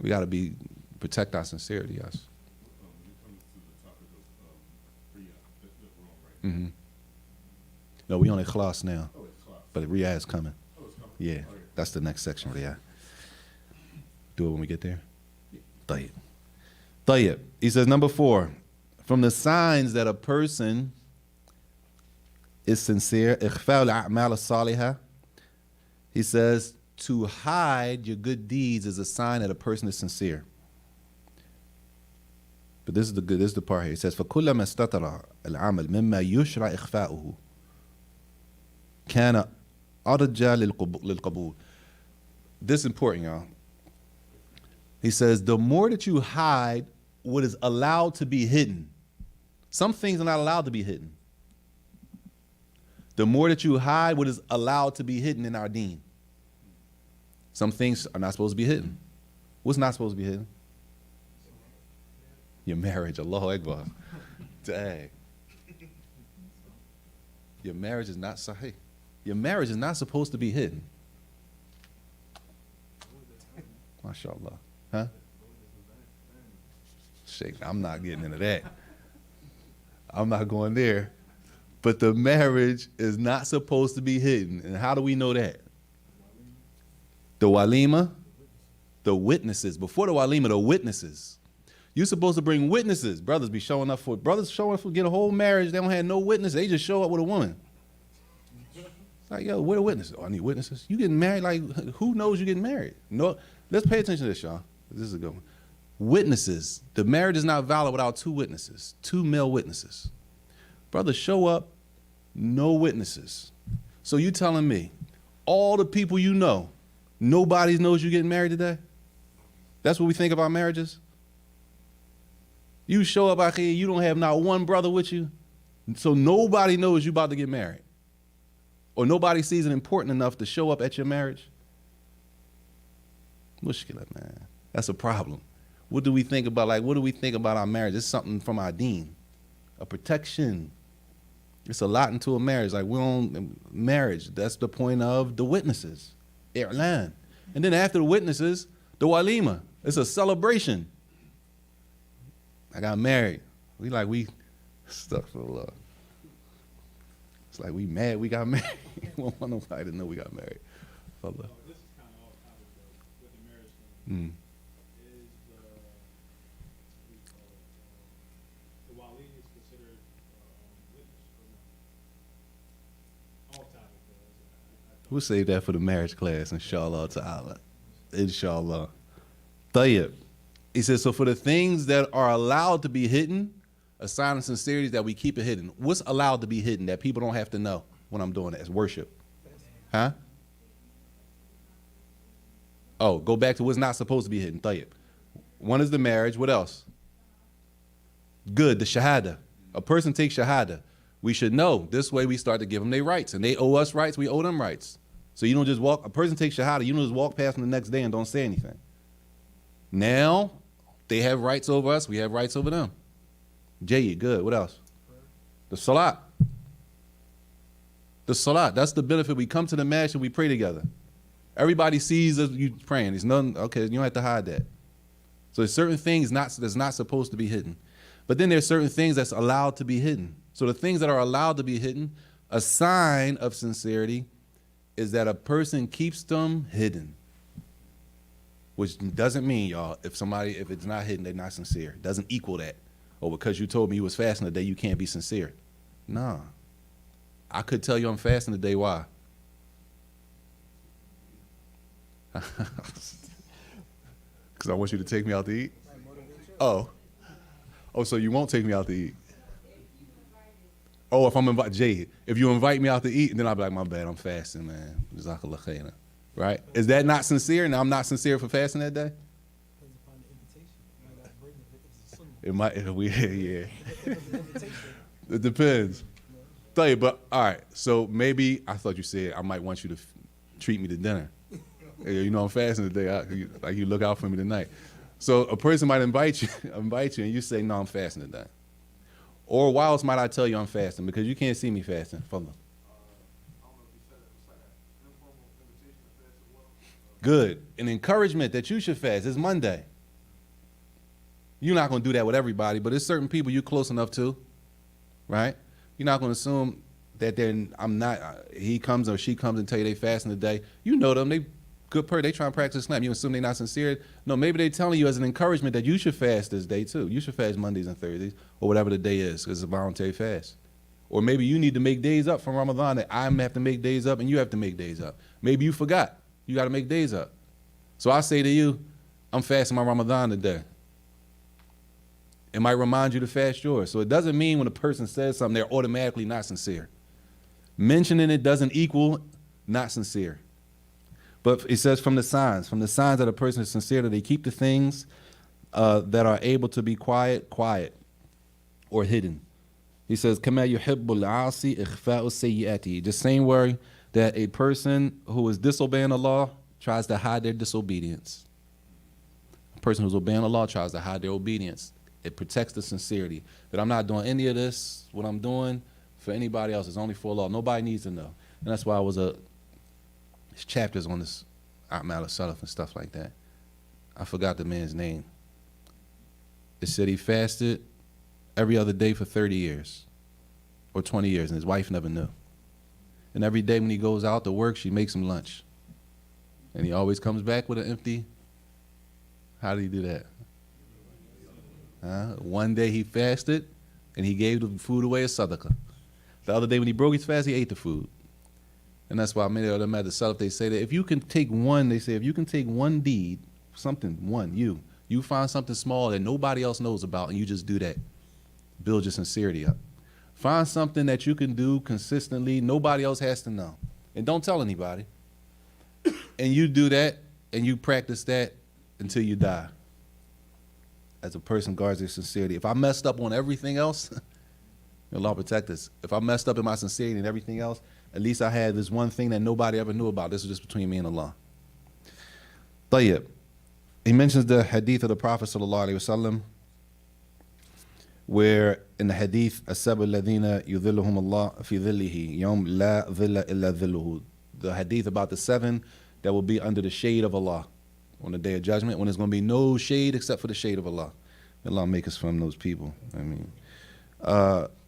We got to protect our sincerity, yes. When it comes to the topic of Riyadh that we're on right now. No, we on Ikhlas now, Oh, it's class. but Riyadh is coming. Oh, it's coming. Yeah, Okay. that's the next section, Riyadh. Do it when we get there. Tayyib. Tayyib. He says, number 4, from the signs that a person is sincere, إخفاء الأعمال الصالحة. He says, to hide your good deeds is a sign that a person is sincere. But this is the part here. It says, فَكُلَّمَا اسْتَتَرَ الْعَمَلْ مِمَّا يُشْرَعْ إِخْفَاؤُهُ كَانَ أَرْجَى لِلْقَبُولِ. This is important, y'all. He says, the more that you hide what is allowed to be hidden, some things are not allowed to be hidden. The more that you hide what is allowed to be hidden in our deen, some things are not supposed to be hidden. What's not supposed to be hidden? Your marriage, Allahu Akbar. Dang. Your marriage is not sahih. Your marriage is not supposed to be hidden. MashaAllah. Huh? Sheikh, I'm not getting into that. I'm not going there. But the marriage is not supposed to be hidden. And how do we know that? The walima, the witnesses. Before the walima, the witnesses. You're supposed to bring witnesses. Brothers showing up for get a whole marriage. They don't have no witness. They just show up with a woman. It's like, yo, where the witnesses? Oh, I need witnesses. You getting married? Like, who knows you getting married? No, let's pay attention to this, y'all. This is a good one. Witnesses. The marriage is not valid without two witnesses, two male witnesses. Brothers show up, no witnesses. So you telling me, all the people you know, nobody knows you getting married today? That's what we think about marriages? You show up out here, you don't have not one brother with you, so nobody knows you about to get married. Or nobody sees it important enough to show up at your marriage. Mushkila, man. That's a problem. What do we think about, what do we think about our marriage? It's something from our deen, a protection. It's a lot into a marriage. Like, we're on marriage. That's the point of the witnesses. I'lan. And then after the witnesses, the walima. It's a celebration. I got married. We stuck for the Lord. It's like we mad we got married. We don't want nobody to know we got married. This is kind of off topic though, with the marriage thing. Is the wali is considered witness or not? Off topic though. We'll save that for the marriage class, inshallah ta'ala. Inshallah. Tayyib. He says, so for the things that are allowed to be hidden, a sign of sincerity is that we keep it hidden. What's allowed to be hidden that people don't have to know when I'm doing it? It's worship. Huh? Oh, go back to what's not supposed to be hidden. Tayyib. One is the marriage. What else? Good, the shahada. A person takes shahada. We should know. This way we start to give them their rights. And they owe us rights, we owe them rights. So you don't just walk, a person takes shahada, you don't just walk past them the next day and don't say anything. Now, they have rights over us, we have rights over them. Jayyid, good. What else? The salat. The salat. That's the benefit. We come to the masjid and we pray together. Everybody sees us you praying. There's nothing, okay, you don't have to hide that. So there's certain things that's not supposed to be hidden. But then there's certain things that's allowed to be hidden. So the things that are allowed to be hidden, a sign of sincerity is that a person keeps them hidden. Which doesn't mean, y'all, if it's not hidden, they're not sincere. It doesn't equal that. Or because you told me you was fasting today, you can't be sincere. Nah. I could tell you I'm fasting today. Why? Because I want you to take me out to eat? Oh. Oh, so you won't take me out to eat? Oh, if I'm invited, Jay, if you invite me out to eat, then I'll be like, my bad, I'm fasting, man. Jazakallah khairan. Right? Is that not sincere? Now I'm not sincere for fasting that day? Depends upon the invitation. You might not bring it if it's a sunnah. It might, yeah. If it's an invitation. It depends. Tell you, but all right. So maybe I thought you said I might want you to treat me to dinner. You know I'm fasting today. Like you look out for me tonight. So a person might invite you, and you say, no, I'm fasting today. Or why else might I tell you I'm fasting? Because you can't see me fasting. Follow. Good. An encouragement that you should fast. It's Monday. You're not going to do that with everybody, but there's certain people you're close enough to, right? You're not going to assume that he comes or she comes and tell you they fasting today. You know them. They good person. They try and practice Islam. You assume they're not sincere. No, maybe they're telling you as an encouragement that you should fast this day too. You should fast Mondays and Thursdays or whatever the day is because it's a voluntary fast. Or maybe you need to make days up from Ramadan that I have to make days up and you have to make days up. Maybe you forgot. You got to make days up. So I say to you, I'm fasting my Ramadan today. It might remind you to fast yours. So it doesn't mean when a person says something, they're automatically not sincere. Mentioning it doesn't equal not sincere. But it says from the signs that a person is sincere, that they keep the things that are able to be quiet or hidden. He says, كَمَا يُحِبُّ الْعَاصِي إِخْفَاءُ سَيِّئَاتِهِ. The same way that a person who is disobeying the law tries to hide their disobedience. A person who's obeying the law tries to hide their obedience. It protects the sincerity. That I'm not doing any of this, what I'm doing, for anybody else. It's only for Allah. Nobody needs to know. And that's why there's chapters on this A'mal al-Salaf and stuff like that. I forgot the man's name. It said he fasted every other day for 30 years. or 20 years, and his wife never knew. And every day when he goes out to work, she makes him lunch. And he always comes back with an empty. How did he do that? One day he fasted, and he gave the food away as sadaqah. The other day when he broke his fast, he ate the food. And that's why many of them at the Salaf, they say that if you can take one, they say if you can take one deed, something, you find something small that nobody else knows about, and you just do that. Build your sincerity up. Find something that you can do consistently, nobody else has to know. And don't tell anybody. And you do that, and you practice that until you die. As a person guards their sincerity. If I messed up on everything else, Allah protect us. If I messed up in my sincerity and everything else, at least I had this one thing that nobody ever knew about. This was just between me and Allah. Tayyib. He mentions the hadith of the Prophet sallallahu alaihi wasallam, where in the hadith, السبع الذين يظلهم الله في ظله يوم لا ظل إلا ظله. The hadith about the 7 that will be under the shade of Allah on the day of judgment, when there's going to be no shade except for the shade of Allah. May Allah make us from those people. I mean,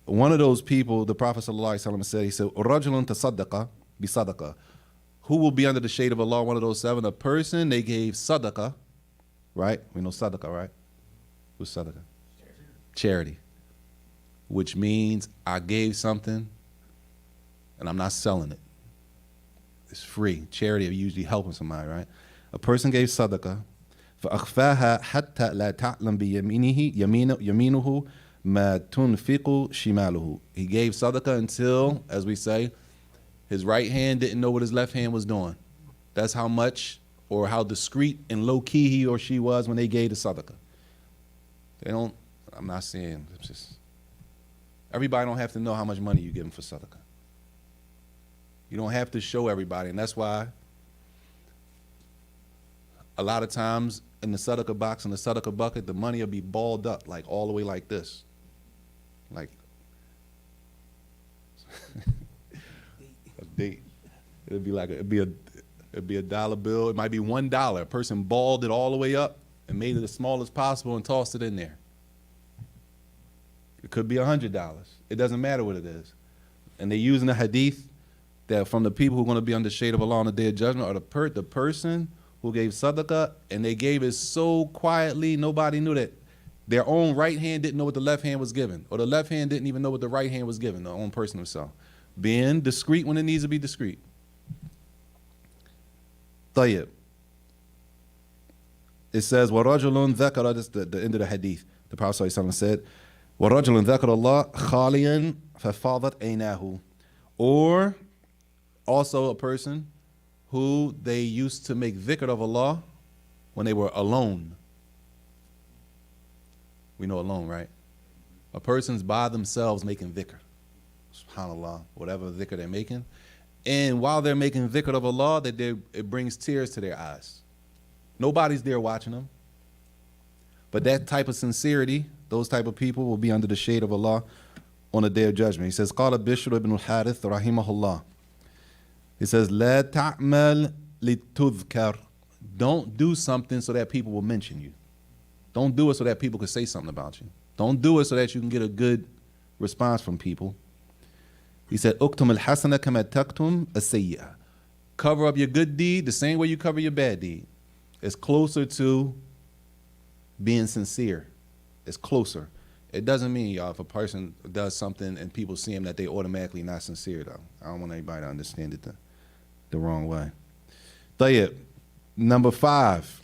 one of those people, the Prophet ﷺ said, he said, رَجُلٌ تَصَدَّقَ بِصَدَقَ. Who will be under the shade of Allah, one of those 7? A person, they gave sadaqah, right? We know sadaqah, right? What's sadaqah? Charity. Which means I gave something and I'm not selling it. It's free. Charity, are usually helping somebody, right? A person gave sadaqah, فَأَخْفَاهَا حَتَّى لَا تَعْلَمْ يَمِينُهُ مَا تُنْفِقُ شِمَالُهُ. He gave sadaqah until, as we say, his right hand didn't know what his left hand was doing. That's how much or how discreet and low-key he or she was when they gave the sadaqah. They don't, I'm not saying, it's just, everybody don't have to know how much money you give them for sadaqah. You don't have to show everybody, and that's why a lot of times in the sadaqah box, in the sadaqah bucket, the money will be balled up, like all the way like this. Like a date. It'd be a dollar bill. It might be $1. A person balled it all the way up and made it as small as possible and tossed it in there. It could be $100. It doesn't matter what it is. And they're using the hadith that from the people who are going to be under the shade of Allah on the day of judgment are the person who gave sadaqah, and they gave it so quietly nobody knew that their own right hand didn't know what the left hand was given, or the left hand didn't even know what the right hand was given, the own person himself. Being discreet when it needs to be discreet. Tayyib. It says, وَرَجُلٌ ذَكَرَ, this is the end of the hadith. The Prophet ﷺ said, وَرَجُلٌ ذَكَرَ اللَّهَ خَالِيًا فَفَاضَتْ عَيْنَاهُ. Or also a person who they used to make dhikr of Allah when they were alone. We know alone, right? A person's by themselves making dhikr. SubhanAllah, whatever dhikr they're making. And while they're making dhikr of Allah, it brings tears to their eyes. Nobody's there watching them. But that type of sincerity, those type of people will be under the shade of Allah on the day of judgment. He says, قال بشر ibn al-Harith رحمه الله. He says, لا تعمل لتذكر. Don't do something so that people will mention you. Don't do it so that people can say something about you. Don't do it so that you can get a good response from people. He said, اكتم الحسنة كما تكتم السيئة. Cover up your good deed the same way you cover your bad deed. It's closer to being sincere. It's closer. It doesn't mean, y'all, if a person does something and people see him that they automatically not sincere, though. I don't want anybody to understand it the wrong way. Tayyib. Number 5.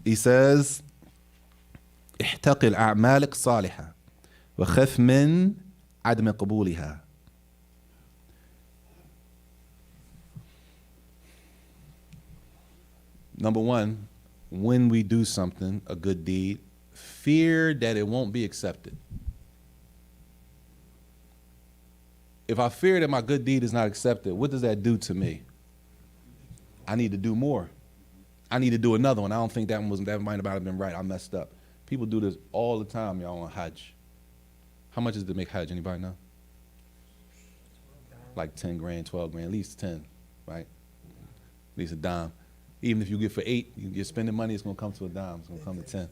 He says, احتقل أعمالك صالحة وخف من عدم قبولها. Number 1, when we do something, a good deed, fear that it won't be accepted. If I fear that my good deed is not accepted, what does that do to me? I need to do more. I need to do another one. I don't think that might have been right. I messed up. People do this all the time, y'all, on Hajj. How much is it to make Hajj? Anybody know? Like 10 grand, 12 grand, at least 10, right? At least a dime. Even if you get for 8, you're spending money, it's going to come to a dime. It's going to come to 10,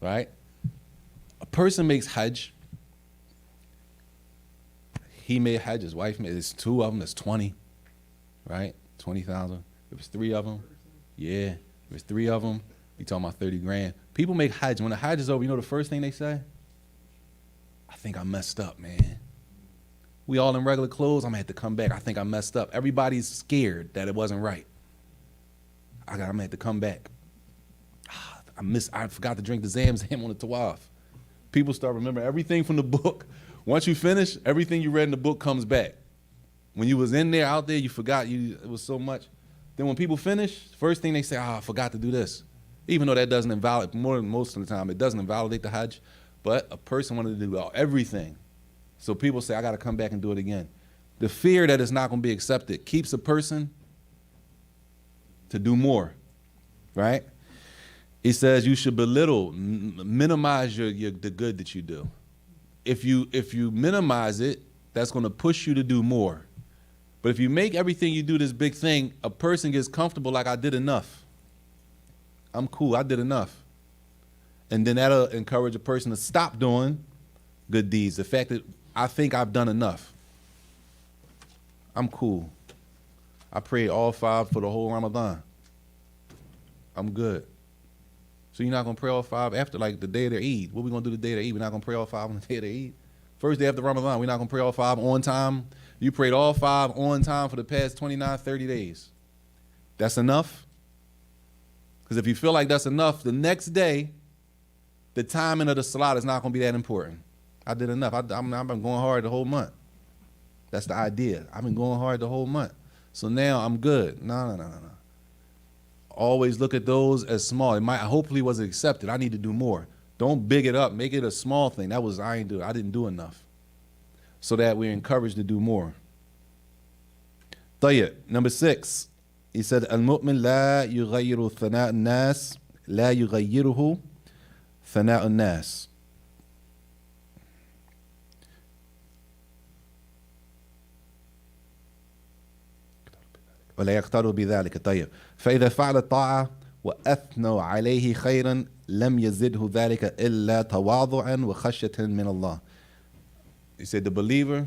right? A person makes Hajj. he made Hajj, his wife made, it's two of them, it's 20, right? 20,000. If it's three of them, yeah. If it's three of them, you talking about 30 grand. People make Hajj. When the Hajj is over, you know the first thing they say? I think I messed up, man. We all in regular clothes. I'm gonna have to come back. I think I messed up. Everybody's scared that it wasn't right. I'm gonna have to come back. I forgot to drink the Zamzam on the Tawaf. People start remembering everything from the book. Once you finish, everything you read in the book comes back. When you was in there, out there, you forgot. It was so much. Then when people finish, first thing they say, I forgot to do this. Even though that doesn't invalidate, most of the time, it doesn't invalidate the Hajj, but a person wanted to do everything. So people say, I got to come back and do it again. The fear that it's not going to be accepted keeps a person to do more, right? He says you should belittle, minimize the good that you do. If you minimize it, that's going to push you to do more. But if you make everything you do this big thing, a person gets comfortable like I did enough. I'm cool, I did enough. And then that'll encourage a person to stop doing good deeds. The fact that I think I've done enough. I'm cool. I prayed all 5 for the whole Ramadan. I'm good. So you're not going to pray all 5 after like the day of the Eid. What we going to do the day of the Eid? We're not going to pray all 5 on the day of the Eid. First day after Ramadan, we're not going to pray all 5 on time. You prayed all 5 on time for the past 29, 30 days. That's enough? Because if you feel like that's enough, the next day, the timing of the salat is not going to be that important. I did enough. I've been going hard the whole month. That's the idea. I've been going hard the whole month. So now I'm good. No. Always look at those as small. It might hopefully was accepted. I need to do more. Don't big it up. Make it a small thing. I didn't do enough. So that we're encouraged to do more. طيب. Number 6. He said, المؤمن لا يغير ثناء الناس لا يغيره ثناء الناس. ولا يقتر بذلك. طيب. فإذا فعل الطاعة وأثنوا عليه خيرا لم يزده ذلك إلا تواضعا وخشية من الله. He said the believer,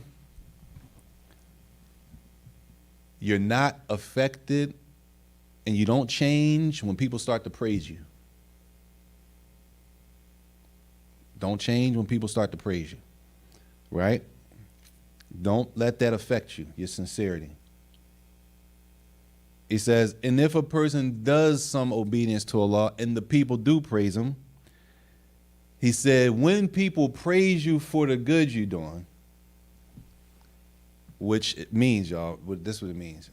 you're not affected and you don't change when people start to praise you. Don't change when people start to praise you, right? Don't let that affect you, your sincerity. He says, and if a person does some obedience to Allah and the people do praise him, he said, when people praise you for the good you're doing, which it means, y'all, this is what it means.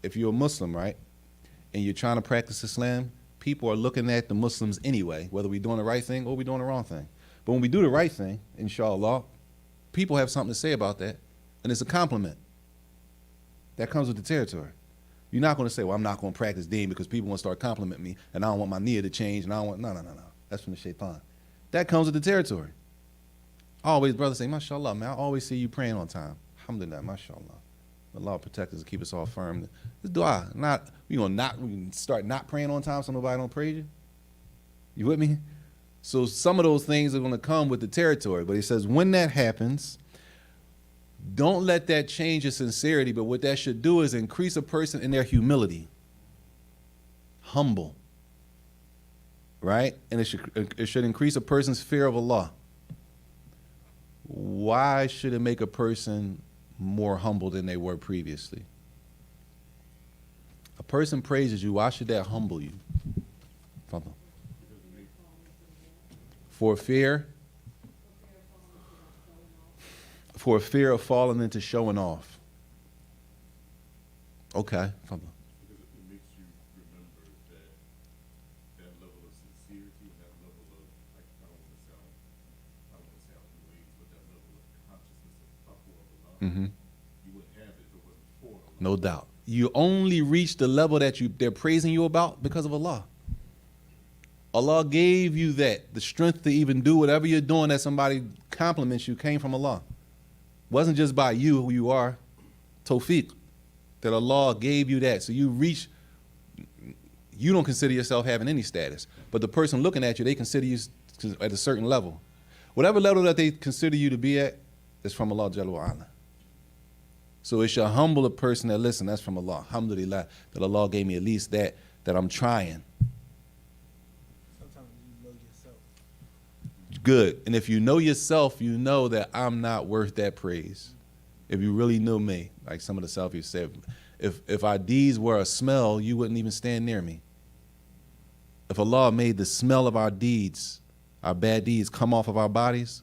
If you're a Muslim, right, and you're trying to practice Islam, people are looking at the Muslims anyway, whether we're doing the right thing or we're doing the wrong thing. But when we do the right thing, inshallah, people have something to say about that, and it's a compliment. That comes with the territory. You're not going to say, well, I'm not going to practice deen because people want to start complimenting me, and I don't want my niyyah to change, and I don't want, no. That's from the shaitan. That comes with the territory. Always, brothers say, mashallah, man, I always see you praying on time. Alhamdulillah, mashallah. Allah protect us and keep us all firm. This dua, we can start not praying on time so nobody don't praise you. You with me? So some of those things are going to come with the territory. But he says, when that happens, don't let that change your sincerity, but what that should do is increase a person in their humility. Humble. Right? And it should increase a person's fear of Allah. Why should it make a person more humble than they were previously? A person praises you, why should that humble you? For fear of falling into showing off. Okay. Because it makes you remember that level of sincerity and that level of, like, I don't want to sound new age, but that level of consciousness of taqwa of Allah, you wouldn't have it if it wasn't for Allah. No doubt. You only reach the level that they're praising you about because of Allah. Allah gave you that. The strength to even do whatever you're doing that somebody compliments you came from Allah. Wasn't just by you who you are. Tawfiq. That Allah gave you that. So you don't consider yourself having any status. But the person looking at you, they consider you at a certain level. Whatever level that they consider you to be at is from Allah Jalla wa Ala. So it should humble a person that, listen, that's from Allah. Alhamdulillah, that Allah gave me at least that I'm trying. Sometimes you know yourself. Good. And if you know yourself, you know that I'm not worth that praise. If you really knew me, like some of the Salafis said, if our deeds were a smell, you wouldn't even stand near me. If Allah made the smell of our deeds, our bad deeds, come off of our bodies,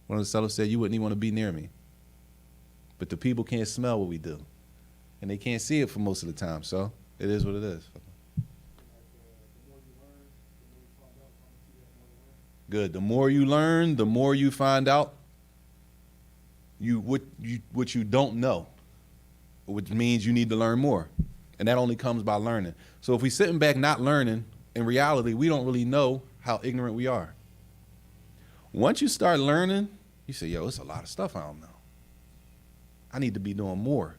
one of the Salafis said, you wouldn't even want to be near me. But the people can't smell what we do. And they can't see it for most of the time, so it is what it is. Good. The more you learn, the more you find out what you don't know, which means you need to learn more. And that only comes by learning. So if we're sitting back not learning, in reality, we don't really know how ignorant we are. Once you start learning, you say, yo, it's a lot of stuff I don't know. I need to be doing more.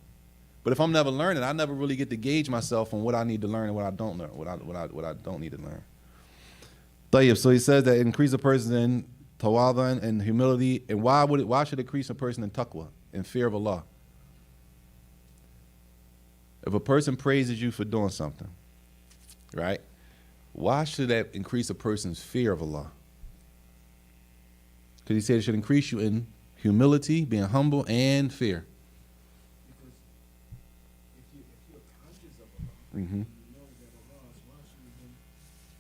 But if I'm never learning, I never really get to gauge myself on what I need to learn and what I don't learn, what I don't need to learn. Tayyib, so he says that it increases a person in tawadu and humility. And why should it increase a person in taqwa, in fear of Allah? If a person praises you for doing something, right? Why should that increase a person's fear of Allah? Because he said it should increase you in humility, being humble, and fear. Because if you're conscious of Allah, Mm-hmm. you know that Allah is watching you,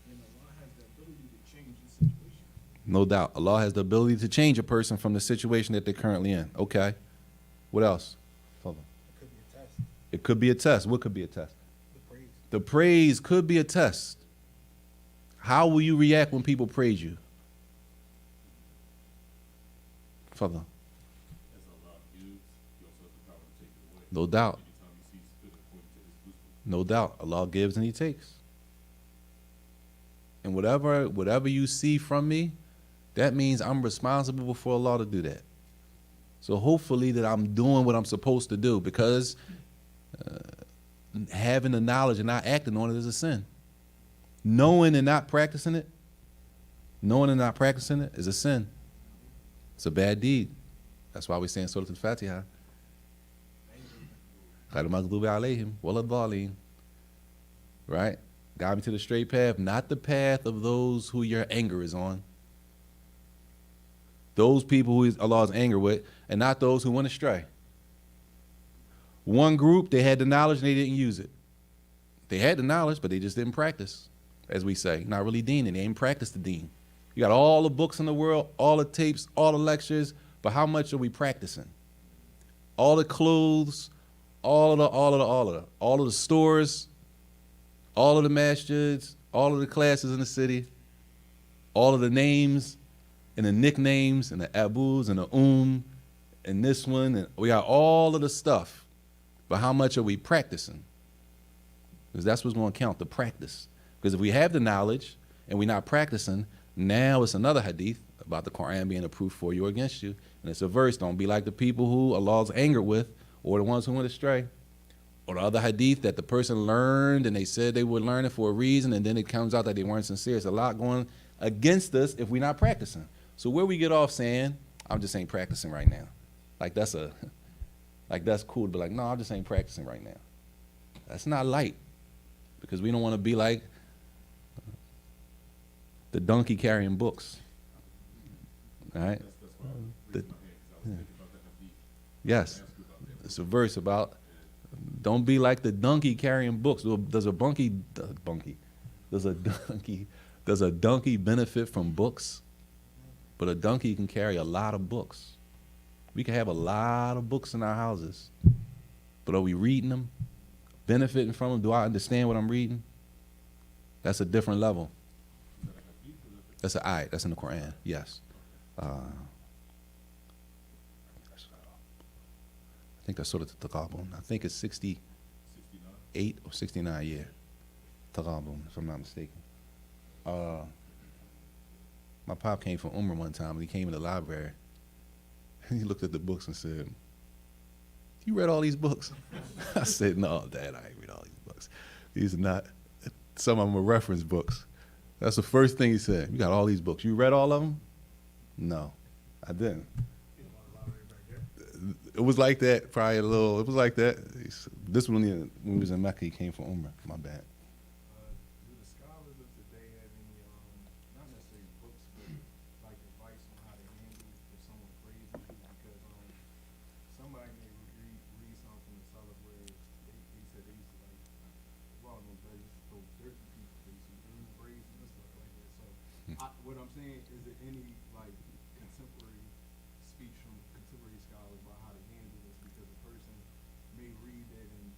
then Allah has the ability to change the situation. No doubt. Allah has the ability to change a person from the situation that they're currently in. Okay. What else? Hold on. It could be a test. It could be a test. What could be a test? The praise. The praise could be a test. How will you react when people praise you? Further. As Allah gives, He also has the power to take it away. No doubt. Anytime He sees fit according to His wisdom. No doubt. Allah gives and He takes. And whatever you see from me, that means I'm responsible before Allah to do that. So hopefully that I'm doing what I'm supposed to do, because having the knowledge and not acting on it is a sin. Knowing and not practicing it is a sin. It's a bad deed. That's why we're saying Surah Al-Fatiha. غَيْرِ الْمَغْضُوبِ عَلَيْهِمْ وَلَا الضَّالِّينَ. Right? Guide me to the straight path, not the path of those who your anger is on. Those people who Allah is angry with, and not those who went astray. One group, they had the knowledge and they didn't use it. They had the knowledge, but they just didn't practice, as we say. Not really deening. They ain't practiced the deen. You got all the books in the world, all the tapes, all the lectures, but how much are we practicing? All the clothes, all of the stores, all of the masjids, all of the classes in the city, all of the names and the nicknames and the abus and the and this one, and we got all of the stuff, but how much are we practicing? Because that's what's going to count, the practice. Because if we have the knowledge and we're not practicing, now it's another hadith about the Quran being a proof for you or against you. And it's a verse, don't be like the people who Allah's angered with, or the ones who went astray. Or the other hadith that the person learned and they said they would learn it for a reason, and then it comes out that they weren't sincere. It's a lot going against us if we're not practicing. So where we get off saying, I'm just ain't practicing right now. Like that's cool to be like, no, I just ain't practicing right now. That's not light, because we don't want to be like the donkey carrying books. All right? That's why I raised my hand, 'cause I was thinking about that hadith. Yes. I asked you about that. It's a verse about don't be like the donkey carrying books. Does a donkey benefit from books? But a donkey can carry a lot of books. We can have a lot of books in our houses, but are we reading them, benefiting from them? Do I understand what I'm reading? That's a different level. That's an ayat. That's in the Quran. Yes. I think that's sort of the Taqabun. I think it's 68 or 69, yeah. Taqabun, if I'm not mistaken. My pop came from Umrah one time, and he came in the library. And he looked at the books and said, "You read all these books?" I said, "No, Dad, I ain't read all these books. These are not, some of them are reference books." That's the first thing he said. "You got all these books. You read all of them?" "No, I didn't." It was like that, probably a little. It was like that. This one, when we was in Mecca, he came from Umrah. My bad. Do the scholars of today have any, not necessarily books, but like advice on how to handle if someone praises you? Because somebody may read something from the scholars where they said they used to like, well, those guys used to throw dirt in people, they used to do praise and stuff like that. So, what I'm saying is there any like contemporary speech from contemporary scholars about how to handle this? Because a person may read that and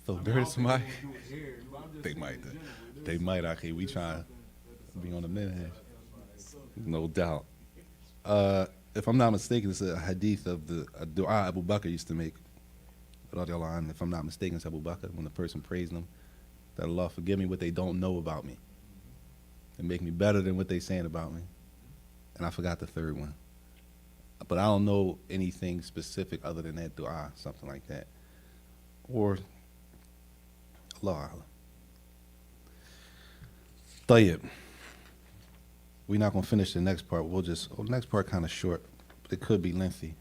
Throw I mean, I dirt don't at think somebody. they won't do it here, but I'm just They saying might. in general, it They is might. Okay, we trying something that the to be on the minute. So, No doubt. If I'm not mistaken, it's a hadith of the dua Abu Bakr used to make. Radiallahu anhu. If I'm not mistaken, it's Abu Bakr, when the person praised him, that Allah forgive me what they don't know about me and make me better than what they saying about me. And I forgot the third one. But I don't know anything specific other than that dua, something like that. Or Allah Alam. Tayyib. We're not going to finish the next part. We'll just, the next part kind of short, but it could be lengthy.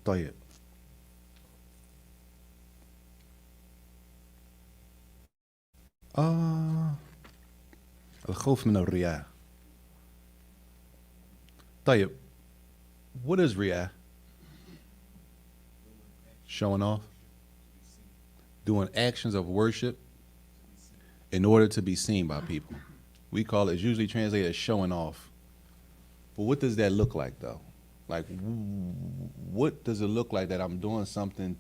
طيب. الخوف من الرياء. طيب. What is riyah? Showing off. Doing actions of worship in order to be seen by people. We call it, it's usually translated as showing off. But what does that look like, though? Like, what does it look like that I'm doing something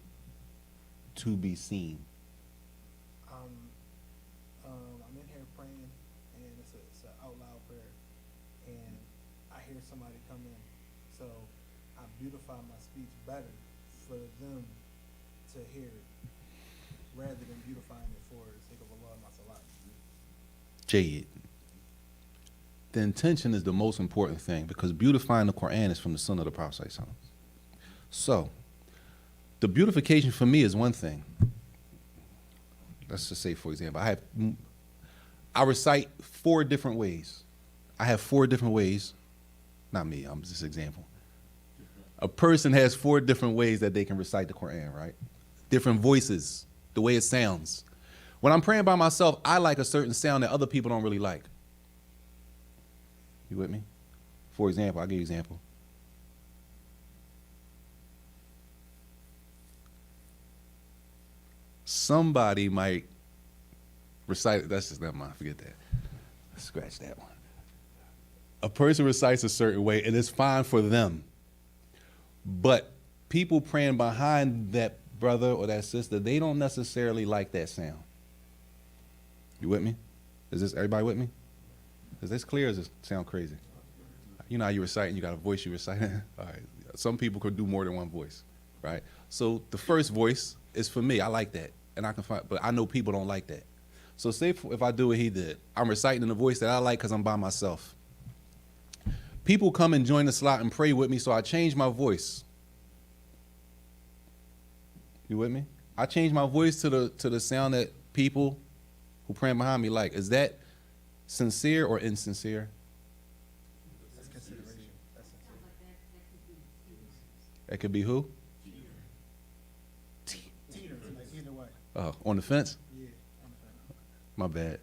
to be seen? I'm in here praying, and it's an out loud prayer, and I hear somebody come in, so I beautify my speech better for them to hear it, rather than beautifying it for the sake of Allah and my salat. Jayed. The intention is the most important thing, because beautifying the Quran is from the Sunnah of the Prophet. So, the beautification for me is one thing. Let's just say, for example, I recite 4 different ways. I have 4 different ways. Not me, I'm just an example. A person has 4 different ways that they can recite the Quran, right? Different voices, the way it sounds. When I'm praying by myself, I like a certain sound that other people don't really like. You with me? For example, I'll give you an example. Somebody might recite, that's just, never mind, forget that. Scratch that one. A person recites a certain way, and it's fine for them. But people praying behind that brother or that sister, they don't necessarily like that sound. You with me? Is this, everybody with me? Is this clear or does it sound crazy? You know how you recite and you got a voice you recite? All right. Some people could do more than one voice, right? So the first voice is for me. I like that. And I can find, but I know people don't like that. So say if I do what he did, I'm reciting in a voice that I like because I'm by myself. People come and join the slot and pray with me, so I change my voice. You with me? I change my voice to the sound that people who praying behind me like. Is that sincere or insincere? That's consideration. That's sincere. That could be who? Teeter, like either way. Oh, on the fence? Yeah, I'm a fan. My bad.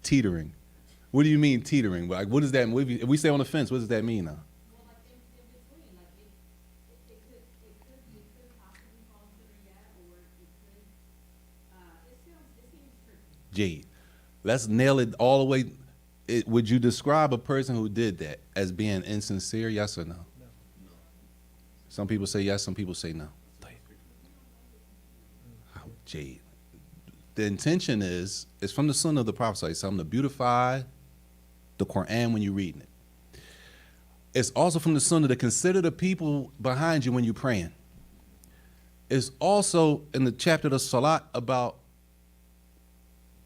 Teetering. What do you mean teetering? Like, what does that mean? If we say on the fence, what does that mean now? Well, like in between, like it could possibly fall into that, or it seems tricky. Jade. Let's nail it all the way. Would you describe a person who did that as being insincere, yes or no? No. Some people say yes, some people say no. Jade. The intention is from the Sunnah of the Prophet, something to beautify the Quran when you're reading it. It's also from the Sunnah to consider the people behind you when you're praying. It's also in the chapter of the Salat about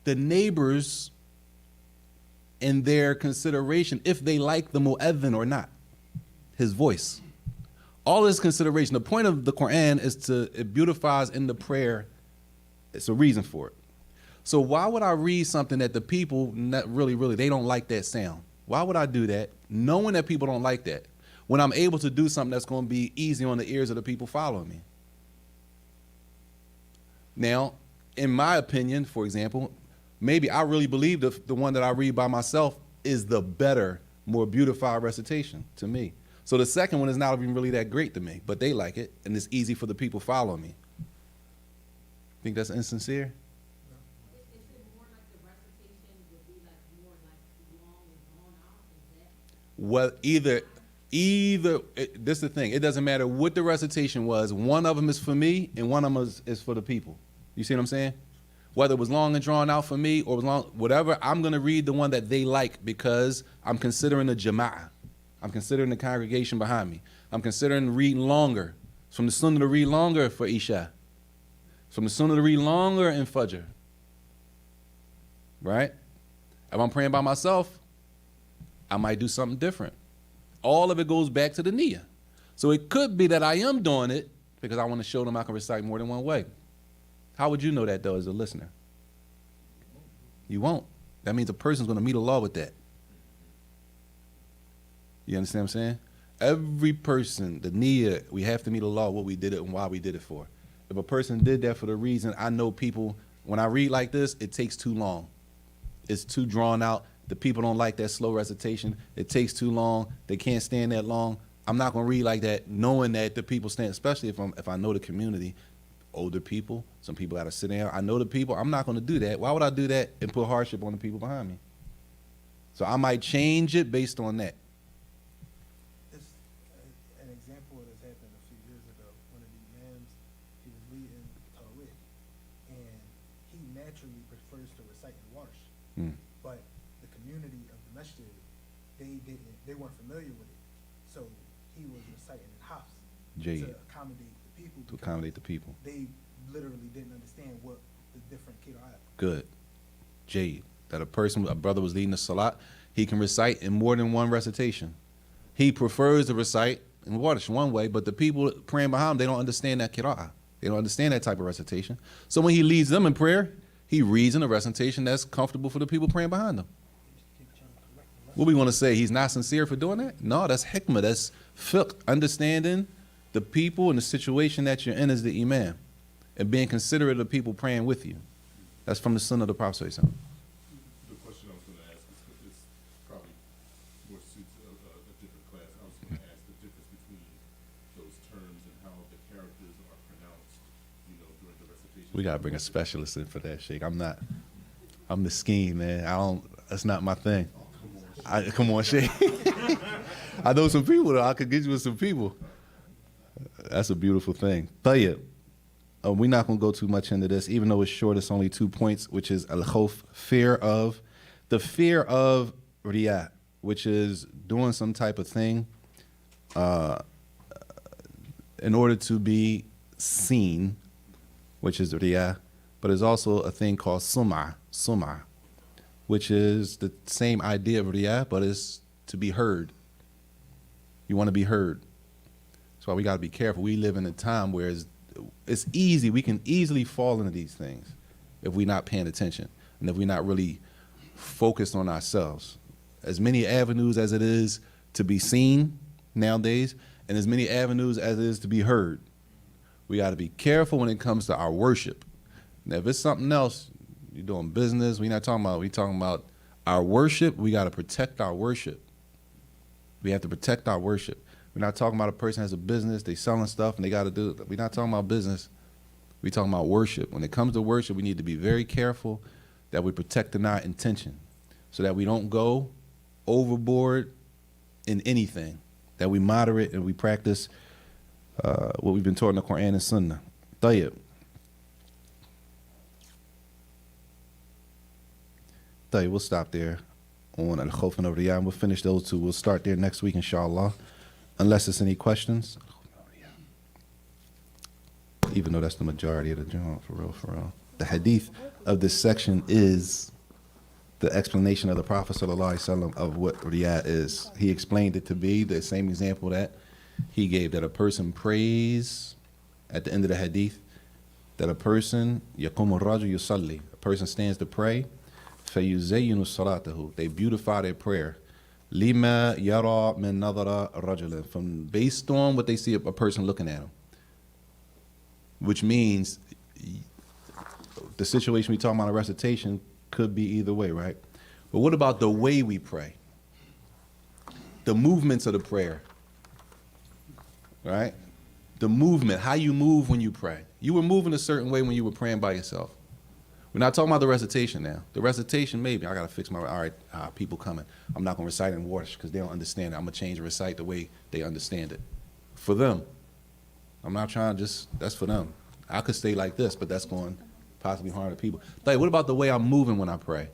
the neighbors and their consideration, if they like the mu'adhin or not, his voice. All this consideration. The point of the Quran is it beautifies in the prayer. It's a reason for it. So why would I read something that the people not really, they don't like that sound? Why would I do that knowing that people don't like that? when I'm able to do something that's going to be easy on the ears of the people following me. Now, in my opinion, for example, maybe I really believe the one that I read by myself is the better, more beautified recitation to me. So the second one is not even really that great to me, but they like it, and it's easy for the people following me. Think that's insincere? Is it more like the recitation would be like more like long and drawn out? Is that? Well, this is the thing. It doesn't matter what the recitation was. One of them is for me, and one of them is for the people. You see what I'm saying? Whether it was long and drawn out for me or long, whatever, I'm going to read the one that they like because I'm considering the jama'ah. I'm considering the congregation behind me. I'm considering reading longer. It's from the sunnah to read longer for Isha. It's from the sunnah to read longer in Fajr. Right? If I'm praying by myself, I might do something different. All of it goes back to the niyyah. So it could be that I am doing it because I want to show them I can recite more than one way. How would you know that, though, as a listener? You won't. That means a person's going to meet Allah with that. You understand what I'm saying? Every person, the niyyah, we have to meet Allah, what we did it and why we did it for. If a person did that for the reason, I know people, when I read like this, it takes too long. It's too drawn out. The people don't like that slow recitation. It takes too long. They can't stand that long. I'm not going to read like that knowing that the people stand, especially if I know the community, older people, some people got to sit down. I know the people. I'm not going to do that. Why would I do that and put hardship on the people behind me? So I might change it based on that. It's an example of this happened a few years ago. One of the imams, he was leading Tawih, and he naturally prefers to recite in Warsh. Mm. But the community of the masjid, they weren't familiar with it. So he was reciting in Hafs Jade. to accommodate the people. To because accommodate the people. They literally didn't understand what the different qira'at. Good. Jade. That a brother was leading the salat, he can recite in more than one recitation. He prefers to recite in one way, but the people praying behind him, they don't understand that qira'ah. They don't understand that type of recitation. So when he leads them in prayer, he reads in a recitation that's comfortable for the people praying behind him. What we want to say, he's not sincere for doing that? No, that's hikmah, that's fiqh, understanding the people and the situation that you're in as the imam, and being considerate of the people praying with you. That's from the sunnah of the Prophet. The question I was going to ask is probably more suits a different class. I was going to ask the difference between those terms and how the characters are pronounced, during the recitation. We gotta bring a specialist in for that, Sheikh. I'm the scheme, man. That's not my thing. Come on, Sheikh. I know some people, though. I could get you with some people. That's a beautiful thing. Tayyib. We're not going to go too much into this, even though it's short. It's only 2 points, which is al-khawf, fear of riyah, which is doing some type of thing in order to be seen, which is riyah, but there's also a thing called sum'ah, which is the same idea of riyah, but it's to be heard. You want to be heard. That's why we got to be careful. We live in a time where it's easy. We can easily fall into these things if we're not paying attention and if we're not really focused on ourselves. As many avenues as it is to be seen nowadays, and as many avenues as it is to be heard. We got to be careful when it comes to our worship. Now, if it's something else, you're doing business, we're talking about our worship. We got to protect our worship. We have to protect our worship. We're not talking about a person has a business, they selling stuff, and they got to do it. We're not talking about business. We're talking about worship. When it comes to worship, we need to be very careful that we're protecting our intention so that we don't go overboard in anything, that we moderate and we practice what we've been taught in the Quran and Sunnah. Tayyib. We'll stop there on Al-Khawf and Riyah. We'll finish those two. We'll start there next week, inshallah. Unless there's any questions. Even though that's the majority of the job, for real. The hadith of this section is the explanation of the Prophet ﷺ of what Riyah is. He explained it to be the same example that he gave, that a person prays at the end of the hadith, that a person, يَقُمُ الرَّجُلُ يُصَلِّي, a person stands to pray, فَيُزَيِّنُ صَلَاتَهُ, they beautify their prayer, Lima yara min nadara rajulin. From based on what they see a person looking at him. Which means the situation we talking about in recitation could be either way, right? But what about the way we pray? The movements of the prayer, right? The movement, how you move when you pray. You were moving a certain way when you were praying by yourself. We're not talking about the recitation now. The recitation, maybe, I got to fix my, all right, people coming. I'm not going to recite in Warsh because they don't understand it. I'm going to change and recite the way they understand it. For them. I'm not trying to just, that's for them. I could stay like this, but that's going to possibly harm the people. Like, what about the way I'm moving when I pray?